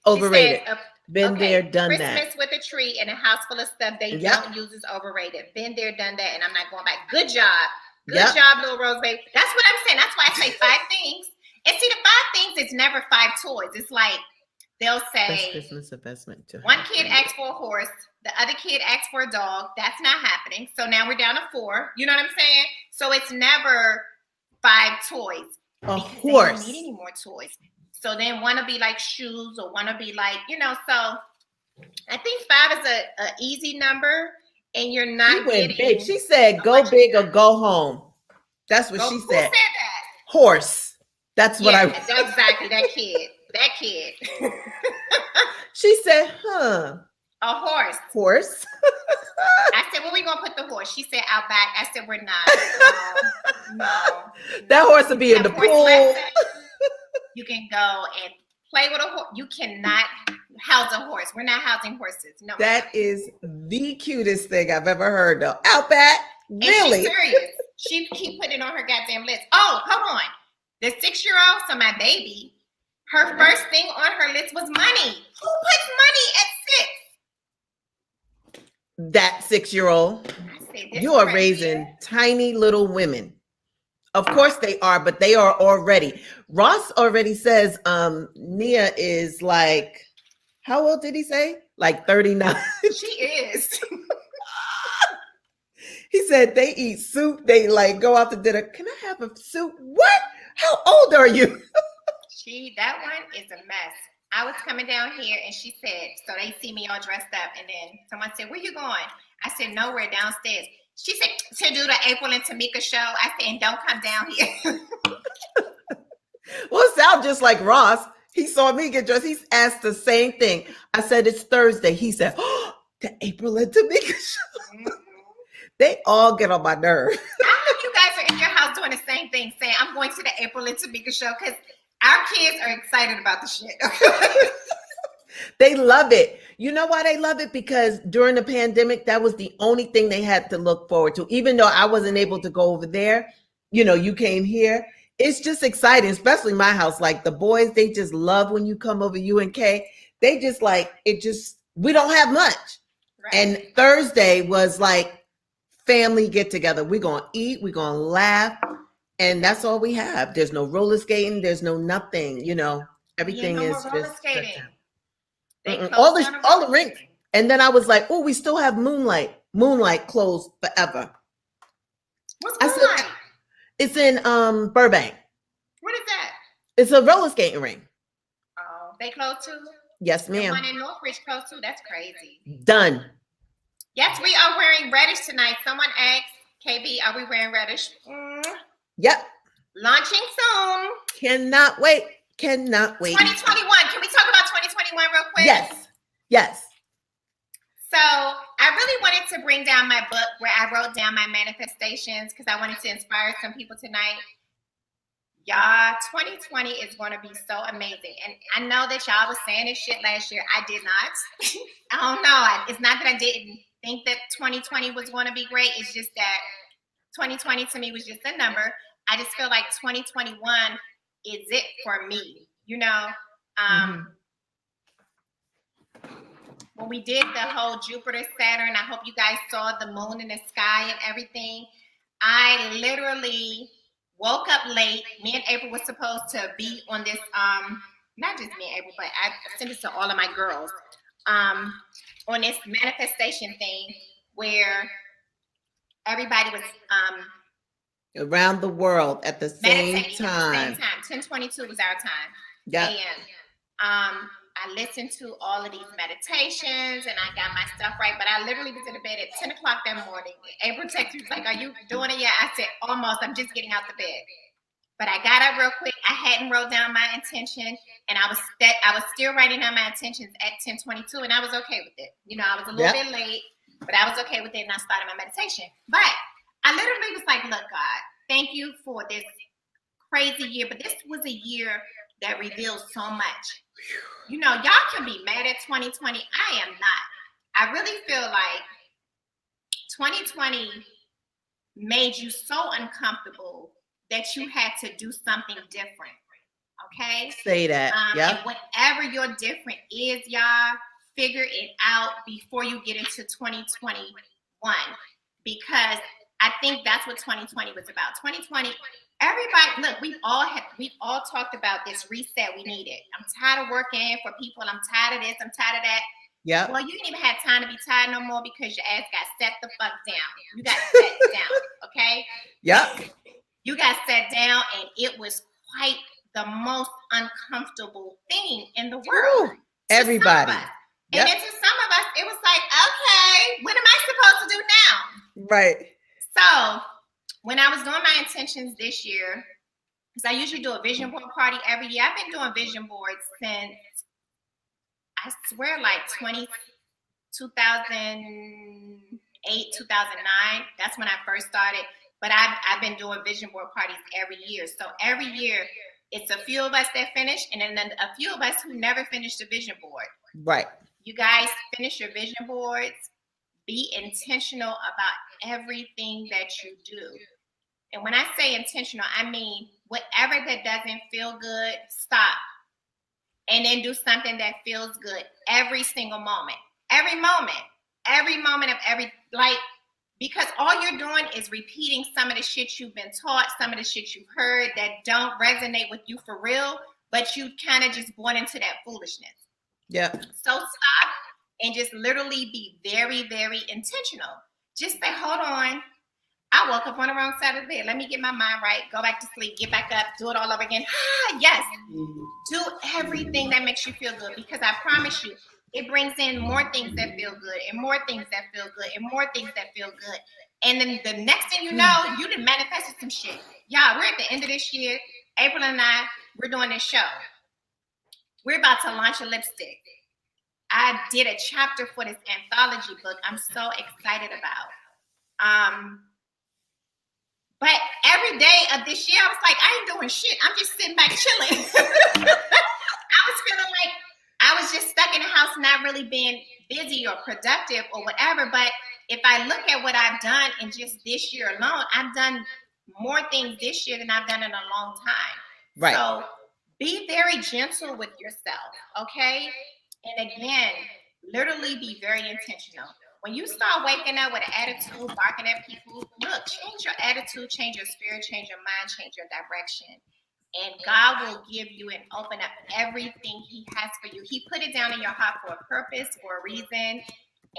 A: Overrated.
C: She said,
A: Been
C: okay,
A: there, done
C: Christmas
A: that.
C: with a tree and a house full of stuff they
A: Yep.
C: don't use is overrated. Been there, done that, and I'm not going back. Good job. Good
A: Yep.
C: job, little Rose baby. That's what I'm saying. That's why I say 5 things. And see, the 5 things is never 5 toys. It's like they'll
A: Best
C: say
A: Christmas investment. To
C: one
A: have
C: kid
A: family.
C: asked for a horse, the other kid asked for a dog. That's not happening. So now we're down to 4. You know what I'm saying? So it's never 5 toys.
A: A
C: Because they
A: horse.
C: don't need any more toys. So then one will be like shoes or one will be like, so I think 5 is a easy number and you're
A: She
C: not
A: went
C: getting
A: big. She said,
C: so
A: "Go
C: much
A: big or
C: either.
A: go home." That's what she
C: Who
A: said.
C: said that?
A: Horse. That's what
C: Yeah,
A: I.
C: that's exactly that kid. That kid.
A: She said, "Huh,
C: A horse.
A: horse."
C: I said, where we gonna put the horse? She said out back. I said, we're not. No.
A: That horse will be in the
C: Have horse
A: pool.
C: lessons. You can go and play with a horse. You cannot house a horse. We're not housing horses. No.
A: That is the cutest thing I've ever heard, though. Outback,
C: And
A: really?
C: she's serious. She keep putting it on her goddamn list. Oh, hold on. The 6-year-old, so my baby, her first thing on her list was money. Who puts money at 6?
A: That 6-year-old.
C: I said, this
A: You are
C: right
A: raising
C: here.
A: tiny little women. Of course they are, but they are already. Ross already says Nia is like, how old did he say? Like 39.
C: She is.
A: He said they eat soup. They like go out to dinner. Can I have a soup? What? How old are you?
C: That one is a mess. I was coming down here and she said, so they see me all dressed up, and then someone said, where you going? I said, nowhere, downstairs. She said, to do the April and Tamika show. I said, and don't come down here.
A: Well, it sounds just like Ross. He saw me get dressed. He's asked the same thing. I said, it's Thursday. He said, oh, the April and Tamika show. They all get on my nerve.
C: I hope you guys are in your house doing the same thing, saying, I'm going to the April and Tamika show, because our kids are excited about the shit.
A: They love it. You know why they love it? Because during the pandemic, that was the only thing they had to look forward to. Even though I wasn't able to go over there, you came here. It's just exciting, especially my house. Like the boys, they just love when you come over UNK. They just like, we don't have much.
C: Right.
A: And Thursday was like family get together. We're going to eat, we're going to laugh. And that's all we have. There's no roller skating. There's no nothing, everything
C: no more
A: is
C: roller
A: just
C: skating. They
A: Mm-mm.
C: closed down
A: all the
C: roller
A: rinks.
C: skating.
A: And then I was like, oh, we still have Moonlight. Moonlight closed forever.
C: What's
A: I
C: going
A: said-
C: on?
A: It's in Burbank.
C: What is that?
A: It's a roller skating ring.
C: Oh, they closed too?
A: Yes,
C: The
A: ma'am.
C: one in Northridge closed too? That's crazy.
A: Done.
C: Yes, we are wearing reddish tonight. Someone asked, KB, are we wearing reddish?
A: Yep.
C: Launching soon.
A: Cannot wait. Cannot wait.
C: 2021. Can we talk about 2021 real quick?
A: Yes. Yes.
C: So I really wanted to bring down my book where I wrote down my manifestations because I wanted to inspire some people tonight. Y'all, 2020 is going to be so amazing. And I know that y'all was saying this shit last year. I did not. I don't know. It's not that I didn't think that 2020 was going to be great. It's just that 2020 to me was just a number. I just feel like 2021 is it for me. You know, when we did the whole Jupiter, Saturn, I hope you guys saw the moon in the sky and everything. I literally woke up late. Me and April was supposed to be on this, not just me and April, but I sent it to all of my girls, on this manifestation thing where everybody was
A: around the world at the same time.
C: 10:22 was our time.
A: Yeah.
C: And I listened to all of these meditations and I got my stuff right, but I literally was in the bed at 10 o'clock that morning. April texted me, like, are you doing it yet? I said, almost. I'm just getting out the bed. But I got up real quick. I hadn't wrote down my intention, and I was still writing down my intentions at 10:22, and I was okay with it. You know, I was a little bit late, but I was okay with it, and I started my meditation. But I literally was like, look, God, thank you for this crazy year, but this was a year that reveals so much. You know, y'all can be mad at 2020. I am not. I really feel like 2020 made you so uncomfortable that you had to do something different. Okay?
A: Say that.
C: And whatever your different is, y'all, figure it out before you get into 2021. Because I think that's what 2020 was about. 2020, everybody, look, we've all talked about this reset we needed. I'm tired of working for people. I'm tired of this. I'm tired of that.
A: Yeah.
C: Well, you didn't even have time to be tired no more because your ass got set the fuck down. You got set down, okay?
A: Yep.
C: You got set down, and it was quite the most uncomfortable thing in the world.
A: Ooh, everybody.
C: And then to some of us, it was like, okay, what am I supposed to do now?
A: Right.
C: So when I was doing my intentions this year, because I usually do a vision board party every year. I've been doing vision boards since, I swear, like 2008, 2009. That's when I first started. But I've been doing vision board parties every year. So every year, it's a few of us that finish, and then a few of us who never finished the vision board.
A: Right.
C: You guys finish your vision boards. Be intentional about everything that you do. And when I say intentional, I mean whatever that doesn't feel good, stop. And then do something that feels good every single moment. Every moment of every, like, because all you're doing is repeating some of the shit you've been taught, some of the shit you've heard that don't resonate with you for real, but you kind of just bought into that foolishness.
A: Yeah.
C: So stop and just literally be very, very intentional. Just say, hold on. I woke up on the wrong side of the bed. Let me get my mind right. Go back to sleep. Get back up. Do it all over again. Yes. Do everything that makes you feel good, because I promise you, it brings in more things that feel good and more things that feel good and more things that feel good. And then the next thing you know, you done manifested some shit. Y'all, we're at the end of this year. April and I, we're doing this show. We're about to launch a lipstick. I did a chapter for this anthology book I'm so excited about. But every day of this year, I was like, I ain't doing shit. I'm just sitting back chilling. I was feeling like I was just stuck in the house, not really being busy or productive or whatever. But if I look at what I've done in just this year alone, I've done more things this year than I've done in a long time. Right. So be very gentle with yourself, okay? And again, literally be very intentional. When you start waking up with an attitude, barking at people, look, change your attitude, change your spirit, change your mind, change your direction. And God will give you and open up everything He has for you. He put it down in your heart for a purpose, for a reason,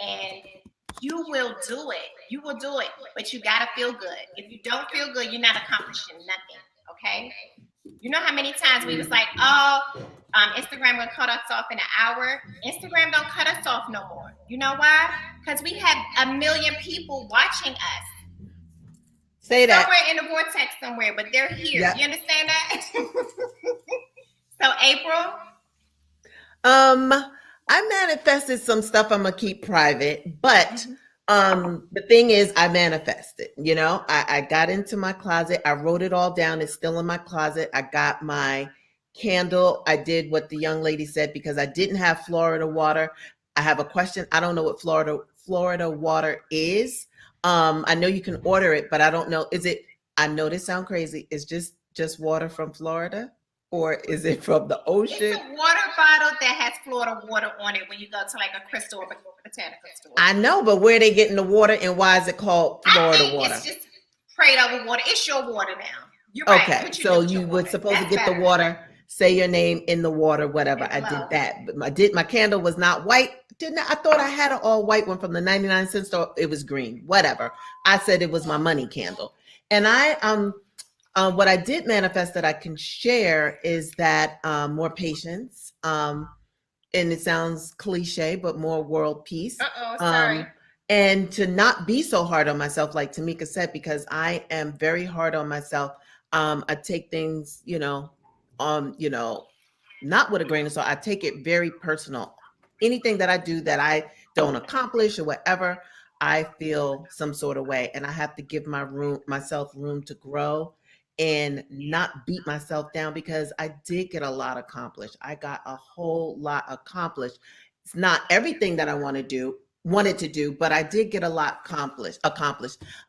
C: and you will do it. You will do it, but you got to feel good. If you don't feel good, you're not accomplishing nothing, okay? You know how many times we was like, Instagram will cut us off in an hour. Instagram don't cut us off no more. You know why? Because we have 1 million people watching us.
A: Say that.
C: Somewhere in the vortex somewhere, but they're here. Yeah. You understand that? So, April?
A: I manifested some stuff I'm gonna keep private, but the thing is I manifested, I got into my closet, I wrote it all down, it's still in my closet. I got my candle. I did what the young lady said because I didn't have Florida water. I have a question. I don't know what Florida water is. I know you can order it, but I don't know. Is it, I know this sounds crazy, is just water from Florida? Or is it from the ocean?
C: It's a water bottle that has Florida water on it when you go to like a crystal or botanical store.
A: I know, but where are they getting the water and why is it called Florida water?
C: It's just prayed over water. It's your water now. You're right.
A: Okay, so you were supposed to get the water, say your name in the water, whatever. I did that, but my candle was not white. I thought I had an all white one from the 99-cent store. It was green, whatever. I said it was my money candle. And what I did manifest that I can share is that more patience, and it sounds cliche, but more world peace.
C: Sorry.
A: And to not be so hard on myself, like Tamika said, because I am very hard on myself. I take things, not with a grain of salt. I take it very personal. Anything that I do that I don't accomplish or whatever, I feel some sort of way, and I have to give myself room to grow and not beat myself down because I did get a lot accomplished. I got a whole lot accomplished. It's not everything that I wanted to do, but I did get a lot accomplished.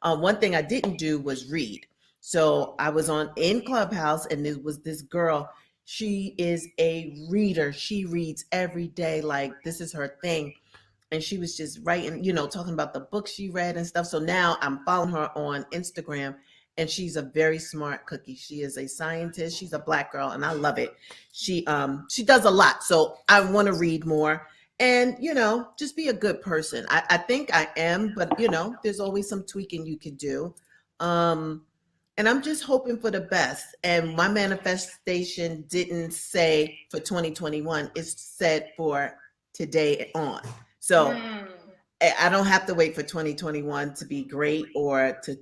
A: One thing I didn't do was read. So I was in Clubhouse and there was this girl. She is a reader. She reads every day. Like this is her thing. And she was just writing, talking about the books she read and stuff. So now I'm following her on Instagram. And she's a very smart cookie. She is a scientist. She's a Black girl, and I love it. She does a lot. So I want to read more and, just be a good person. I think I am, but, there's always some tweaking you could do. And I'm just hoping for the best. And my manifestation didn't say for 2021. It said for today on. So I don't have to wait for 2021 to be great or to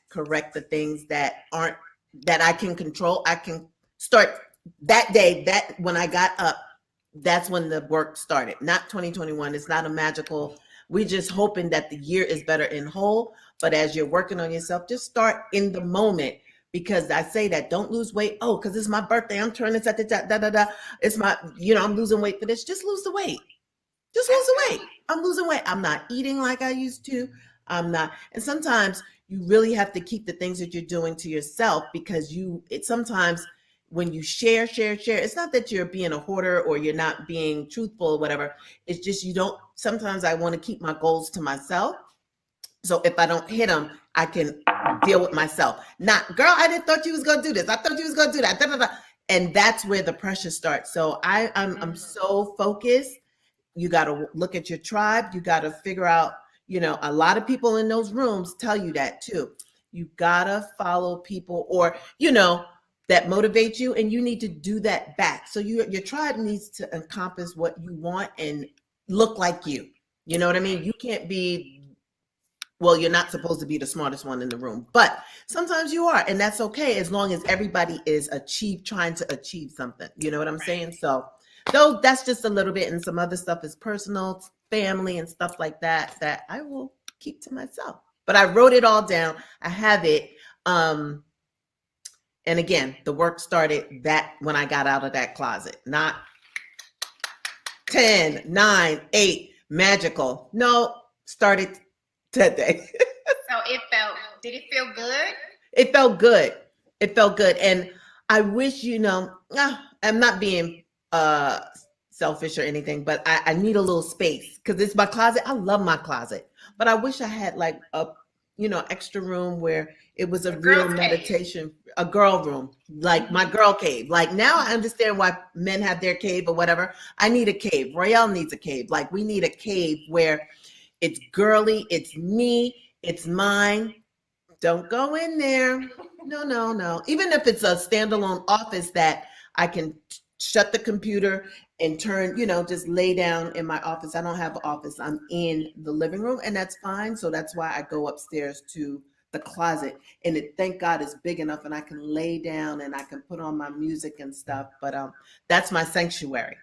A: correct the things that I can control. I can start that day, that when I got up, that's when the work started, not 2021. It's not a magical, we're just hoping that the year is better in whole. But as you're working on yourself, just start in the moment, because I say that don't lose weight. Oh, because it's my birthday. I'm turning it's my, I'm losing weight for this. Just lose the weight. Just lose the weight. I'm losing weight. I'm not eating like I used to. I'm not. And sometimes you really have to keep the things that you're doing to yourself, because sometimes when you share, it's not that you're being a hoarder or you're not being truthful or whatever. It's just sometimes I want to keep my goals to myself. So if I don't hit them, I can deal with myself. Not, girl, I didn't thought you was going to do this. I thought you was going to do that. And that's where the pressure starts. So I'm so focused. You got to look at your tribe. You got to figure out, a lot of people in those rooms tell you that too. You gotta follow people or, that motivate you, and you need to do that back. So your tribe needs to encompass what you want and look like you. You know what I mean? You can't be, well, you're not supposed to be the smartest one in the room, but sometimes you are, and that's okay as long as everybody is trying to achieve something. You know what I'm saying? So though that's just a little bit, and some other stuff is personal, family and stuff like that I will keep to myself. But I wrote it all down. I have it. And again, the work started that when I got out of that closet, not 10, 9, 8, magical. No, started today.
C: So did it feel good?
A: It felt good. It felt good. And I wish, I'm not being selfish or anything, but I need a little space because it's my closet. I love my closet, but I wish I had like a, extra room where it was a real meditation, a girl room, like my girl cave. Like now I understand why men have their cave or whatever. I need a cave. Royale needs a cave. Like we need a cave where it's girly, it's me, it's mine. Don't go in there. No. Even if it's a standalone office that I can shut the computer and turn, just lay down in my office. I don't have an office. I'm in the living room, and that's fine. So that's why I go upstairs to the closet, and thank God it's big enough and I can lay down and I can put on my music and stuff. But that's my sanctuary.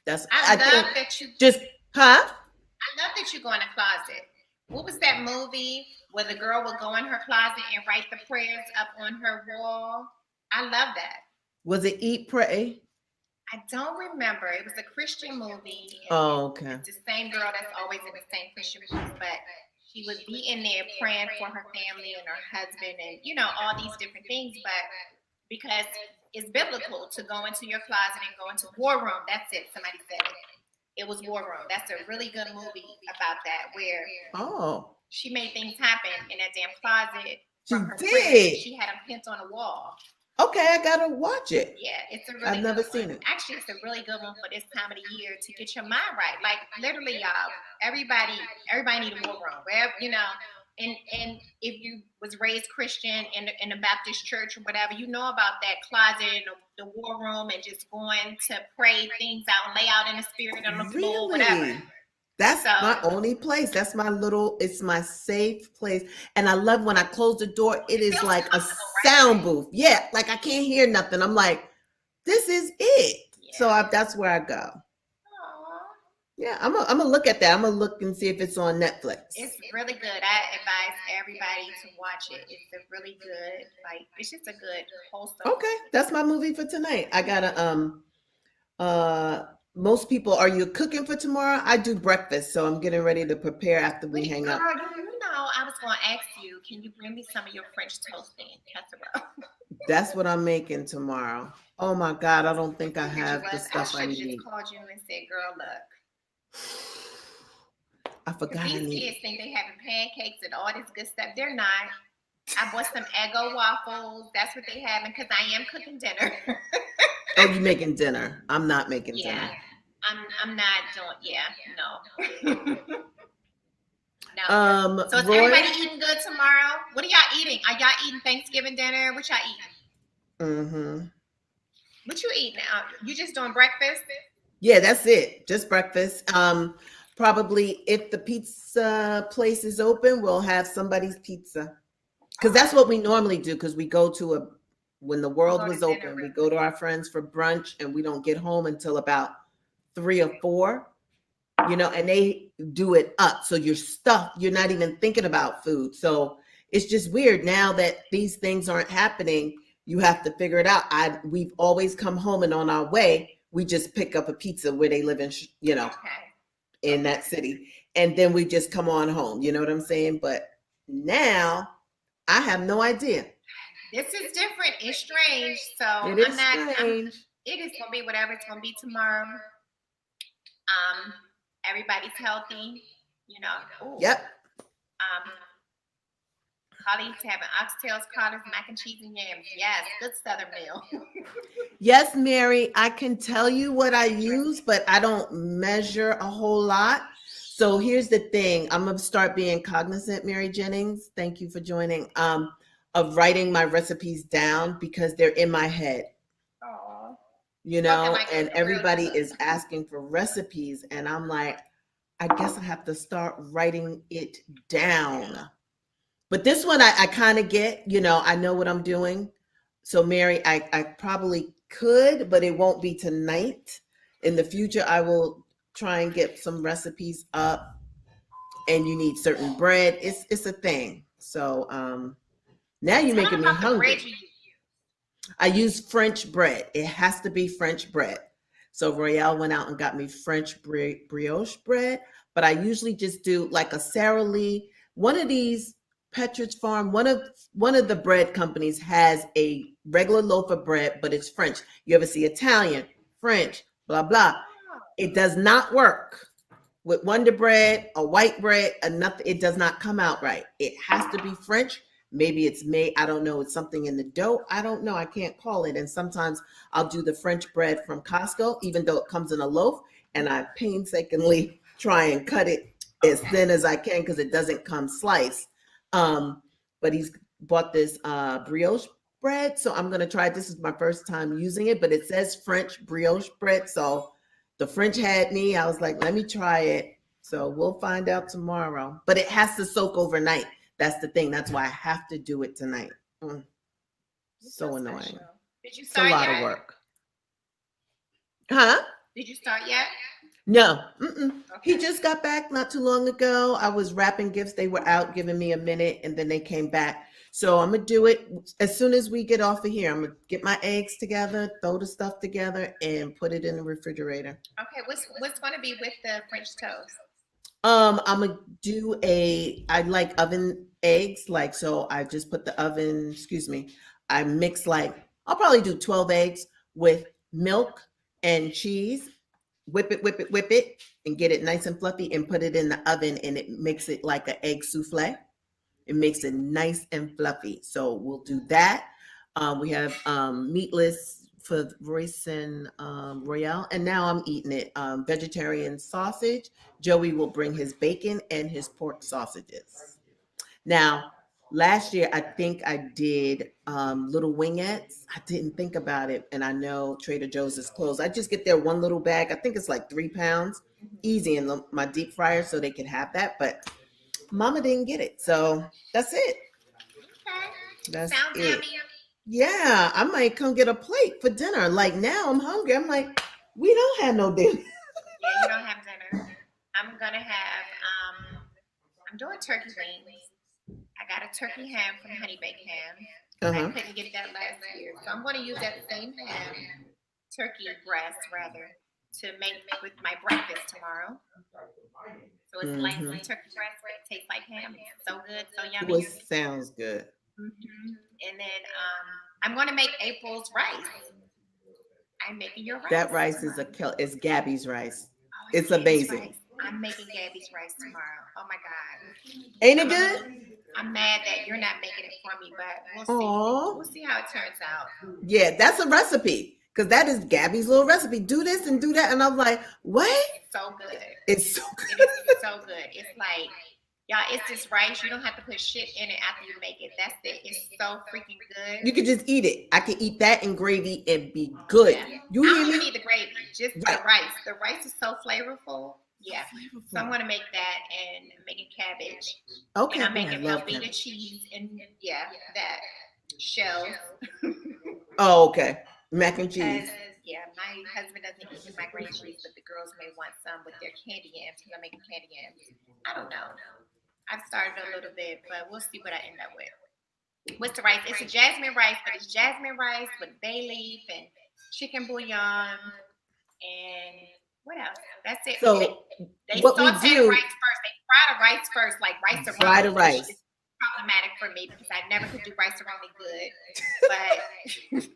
A: That's
C: I
A: I
C: love
A: think
C: that you.
A: just huh?
C: I love that you go in a closet. What was that movie where the girl would go in her closet and write the prayers up on her wall? I love that.
A: Was it Eat Pray?
C: I don't remember. It was a Christian movie, and
A: Oh, okay.
C: it's the same girl that's always in the same Christian movies, but she would be in there praying for her family and her husband, and all these different things. But because it's biblical to go into your closet and go into war room. That's it. Somebody said it. It was War Room. That's a really good movie about that, where
A: Oh,
C: she made things happen in that damn closet
A: she
C: from her
A: did.
C: prayers. She had them pinned on the wall.
A: Okay, I gotta watch it.
C: Yeah, it's a really
A: I've never
C: good
A: seen
C: one.
A: it.
C: Actually, it's a really good one for this time of the year to get your mind right. Like literally, y'all, everybody need a war room. Wherever, and if you was raised Christian in the Baptist church or whatever, you know about that closet and the war room and just going to pray things out, lay out in the spirit on the floor, whatever.
A: Really? That's
C: So-
A: my only place. That's my it's my safe place. And I love when I close the door, it is
C: Feels
A: like a
C: comfortable, right?
A: sound booth. Yeah, like I can't hear nothing. I'm like, this is it. So that's where I go.
C: Aw.
A: Yeah, I'm gonna look at that. I'm gonna look and see if it's on Netflix.
C: It's really good. I advise everybody to watch it. It's a really good, it's just a good wholesome.
A: Okay, that's my movie for tonight. I gotta most people, are you cooking for tomorrow? I do breakfast, so I'm getting ready to prepare after we hang up.
C: Girl, I was going to ask you, can you bring me some of your French toasting casserole?
A: That's what I'm making tomorrow. Oh my God, I don't think I have the stuff I
C: I
A: need.
C: just called you and said, girl, look.
A: I forgot I
C: These
A: need.
C: kids think they having pancakes and all this good stuff. They're not. I bought some Eggo waffles. That's what they having because I am cooking dinner.
A: Oh, you making dinner? I'm not making dinner.
C: Yeah, I'm not doing. Yeah, no. No. So is
A: Roy,
C: everybody eating good tomorrow? What are y'all eating? Are y'all eating Thanksgiving dinner? What y'all eating? What you eating now? You just doing breakfast?
A: Yeah, that's it. Just breakfast. Probably if the pizza place is open, we'll have somebody's pizza. Because that's what we normally do. Because we go to when the world was open, we go to our friends for brunch, and we don't get home until about 3 or 4. And they do it up. So you're stuffed. You're not even thinking about food. So it's just weird now that these things aren't happening. You have to figure it out. We've always come home, and on our way, we just pick up a pizza where they live in, in that city. And then we just come on home. You know what I'm saying? But now I have no idea.
C: This is different. It's strange. So
A: It is strange.
C: It is gonna be whatever it's gonna be tomorrow. Everybody's healthy. Ooh.
A: Yep.
C: Colleagues having oxtails, collard, mac and cheese, and yams. Yes, good Southern meal.
A: Yes, Mary, I can tell you what I use, but I don't measure a whole lot. So here's the thing. I'm going to start being cognizant, Mary Jennings. Thank you for joining. Of writing my recipes down because they're in my head.
C: Aww.
A: And everybody is asking for recipes. And I'm like, I guess I have to start writing it down. But this one I kind of get, I know what I'm doing. So Mary, I probably could, but it won't be tonight. In the future, I will try and get some recipes up, and you need certain bread. It's a thing. So now you're making me hungry. I use French bread. It has to be French bread. So Royale went out and got me French brioche bread, but I usually just do like a Sara Lee. One of these Pepperidge Farm, one of the bread companies has a regular loaf of bread, but it's French. You ever see Italian, French, blah, blah. It does not work with Wonder Bread or white bread or nothing. It does not come out right. It has to be French. Maybe it's made, I don't know, it's something in the dough. I don't know. I can't call it. And sometimes I'll do the French bread from Costco, even though it comes in a loaf, and I painstakingly try and cut it as thin as I can because it doesn't come sliced. But he's bought this brioche bread, so I'm gonna try. This is my first time using it, but it says French brioche bread, so the French had me. I was like, let me try it. So we'll find out tomorrow. But it has to soak overnight. That's the thing. That's why I have to do it tonight. So annoying.
C: Did you
A: It's a
C: start
A: lot
C: yet?
A: of work. Huh?
C: Did you start yet?
A: No, mm-mm. He
C: Okay.
A: just got back not too long ago. I was wrapping gifts. They were out giving me a minute and then they came back. So I'm gonna do it as soon as we get off of here. I'm gonna get my eggs together, throw the stuff together, and put it in the refrigerator.
C: Okay. What's going to be with the French toast?
A: I'm gonna do I like oven eggs, like so I just put the oven, excuse me, I mix like I'll probably do 12 eggs with milk and cheese, whip it, and get it nice and fluffy and put it in the oven and it makes it like an egg souffle. It makes it nice and fluffy. So we'll do that. We have meatless for Royce and Royale, and now I'm eating it. Vegetarian sausage. Joey will bring his bacon and his pork sausages. Now, last year I think I did little wingettes. I didn't think about it, and I know Trader Joe's is closed. I just get their one little bag. I think it's like 3 pounds, easy in my deep fryer, so they can have that. But Mama didn't get it, so that's it.
C: Okay.
A: That's
C: Sounds
A: it.
C: yummy.
A: Yeah, I might come get a plate for dinner. Like now, I'm hungry. I'm like, we don't have no dinner.
C: Yeah, you don't have dinner. I'm gonna have I'm doing turkey wings. I got a turkey ham from Honey Baked Ham. I
A: Uh-huh.
C: couldn't get that last year. So I'm gonna use that same ham, turkey breast rather, to make with my breakfast tomorrow. So it's like
A: Mm-hmm.
C: turkey breast, but it tastes like ham. It's so good, so
A: Well,
C: yummy.
A: sounds good.
C: And then I'm gonna make April's rice. I'm making your
A: That
C: rice
A: rice is
C: tomorrow.
A: it's Gabby's rice.
C: Oh,
A: It's
C: it's Gabby's
A: amazing.
C: rice. I'm making Gabby's rice tomorrow. Oh my God.
A: Ain't it
C: I'm, a,
A: good?
C: I'm mad that you're not making it for me, but we'll see.
A: Oh,
C: We'll see how it turns out.
A: yeah, that's a recipe. Because that is Gabby's little recipe. Do this and do that. And I'm like, what?
C: It's so good.
A: It's so
C: It
A: good.
C: is so good. It's like, y'all, it's just rice. You don't have to put shit in it after you make it. That's it. It's so freaking good.
A: You could just eat it. I could eat that in gravy and be good.
C: Yeah.
A: You
C: I
A: hear
C: don't even
A: me?
C: need the gravy, just
A: Right.
C: the rice. The rice is so flavorful. Yeah.
A: Flavorful.
C: So I'm gonna make that and making cabbage.
A: Okay,
C: And I'm
A: oh, I
C: making
A: love
C: Velveeta
A: cabbage.
C: cheese and yeah, that shell.
A: Oh, okay. Mac and
C: Because
A: cheese.
C: yeah, my husband doesn't eat the macaroni and cheese, but the girls may want some with their candy yams because I'm making candy yams. I don't know. I've started a little bit, but we'll see what I end up with. What's the rice? It's a jasmine rice, but it's jasmine rice with bay leaf and chicken bouillon and what else? That's it.
A: So
C: They
A: what we
C: saute the
A: do,
C: rice first. They fry the rice first, like rice
A: fry the
C: aroni,
A: rice.
C: which is problematic for me because I never could do rice aroni good. But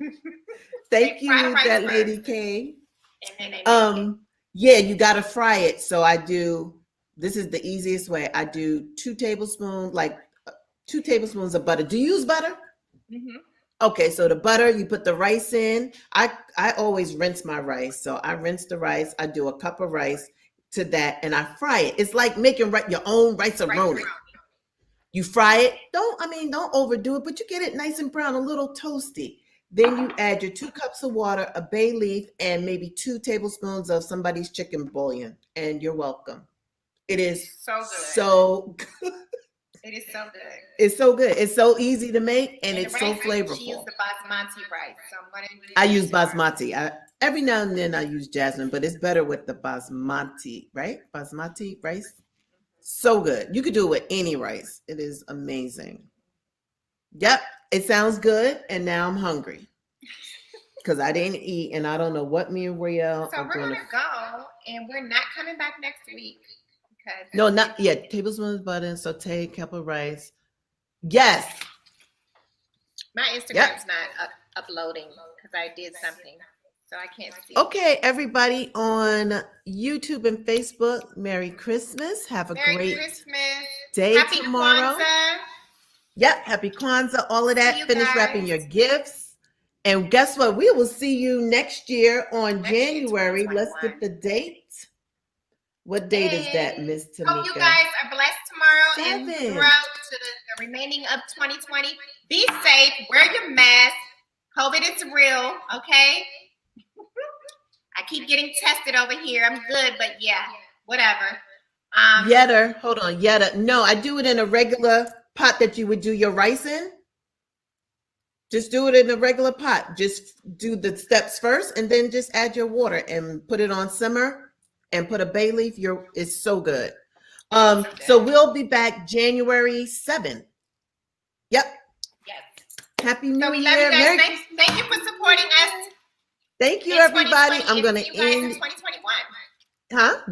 A: Thank
C: they fry the
A: you,
C: rice
A: that
C: first,
A: lady came.
C: and then they make it.
A: Yeah, you gotta fry it. So I do. This is the easiest way. I do 2 tablespoons, like 2 tablespoons of butter. Do you use butter?
C: Mhm.
A: Okay, so the butter, you put the rice in. I always rinse my rice. So I rinse the rice. I do a cup of rice to that, and I fry it. It's like making your own rice
C: Rice
A: aroni.
C: aroni.
A: You fry it. Don't overdo it, but you get it nice and brown, a little toasty. Then you add your 2 cups of water, a bay leaf, and maybe 2 tablespoons of somebody's chicken bouillon, and you're welcome. It is
C: So good.
A: so
C: It is so good.
A: it's so good. It's so easy to make, and
C: And the
A: it's so
C: rice, she used
A: flavorful.
C: the basmati rice, so I'm gonna use
A: I
C: that
A: use
C: tomorrow.
A: basmati. Every now and then I use jasmine, but it's better with the basmati, right? Basmati rice. So good. You could do it with any rice. It is amazing. Yep, it sounds good, and now I'm hungry because I didn't eat, and I don't know what me and Royale
C: So
A: are
C: we're
A: going to.
C: gonna go, and we're not coming back next week because
A: No, not yet. Tablespoons of butter, saute, cup of rice. Yes.
C: my
A: Yep.
C: Instagram's not uploading because I did something, so I can't see.
A: Okay, everybody on YouTube and Facebook, Merry Christmas. Have a
C: Merry
A: great
C: Christmas.
A: day
C: Happy
A: tomorrow.
C: Kwanzaa.
A: Yep, happy Kwanzaa, all of
C: See
A: that.
C: you
A: Finish wrapping your
C: guys
A: gifts. And guess what? We will see you next year on
C: next year,
A: January. Let's
C: 2021.
A: get the date. What date is that,
C: Hey,
A: Miss
C: hope you
A: Tamika?
C: guys are blessed tomorrow and
A: 7th.
C: throughout to the remaining of 2020. Be safe. Wear your mask. COVID is real. Okay. I keep getting tested over here. I'm good, but yeah, whatever.
A: Yetta, hold on, Yetta. No, I do it in a regular pot that you would do your rice in. Just do it in a regular pot. Just do the steps first and then just add your water and put it on simmer and put a bay leaf. It's so good. So we'll be back January 7th. Yep.
C: Yes.
A: Happy New
C: So we
A: Year.
C: love you guys.
A: Merry-
C: Thank you for supporting us.
A: Thank you,
C: in
A: everybody.
C: 2020
A: I'm going
C: and
A: to
C: you guys in
A: end.
C: 2021.
A: Huh?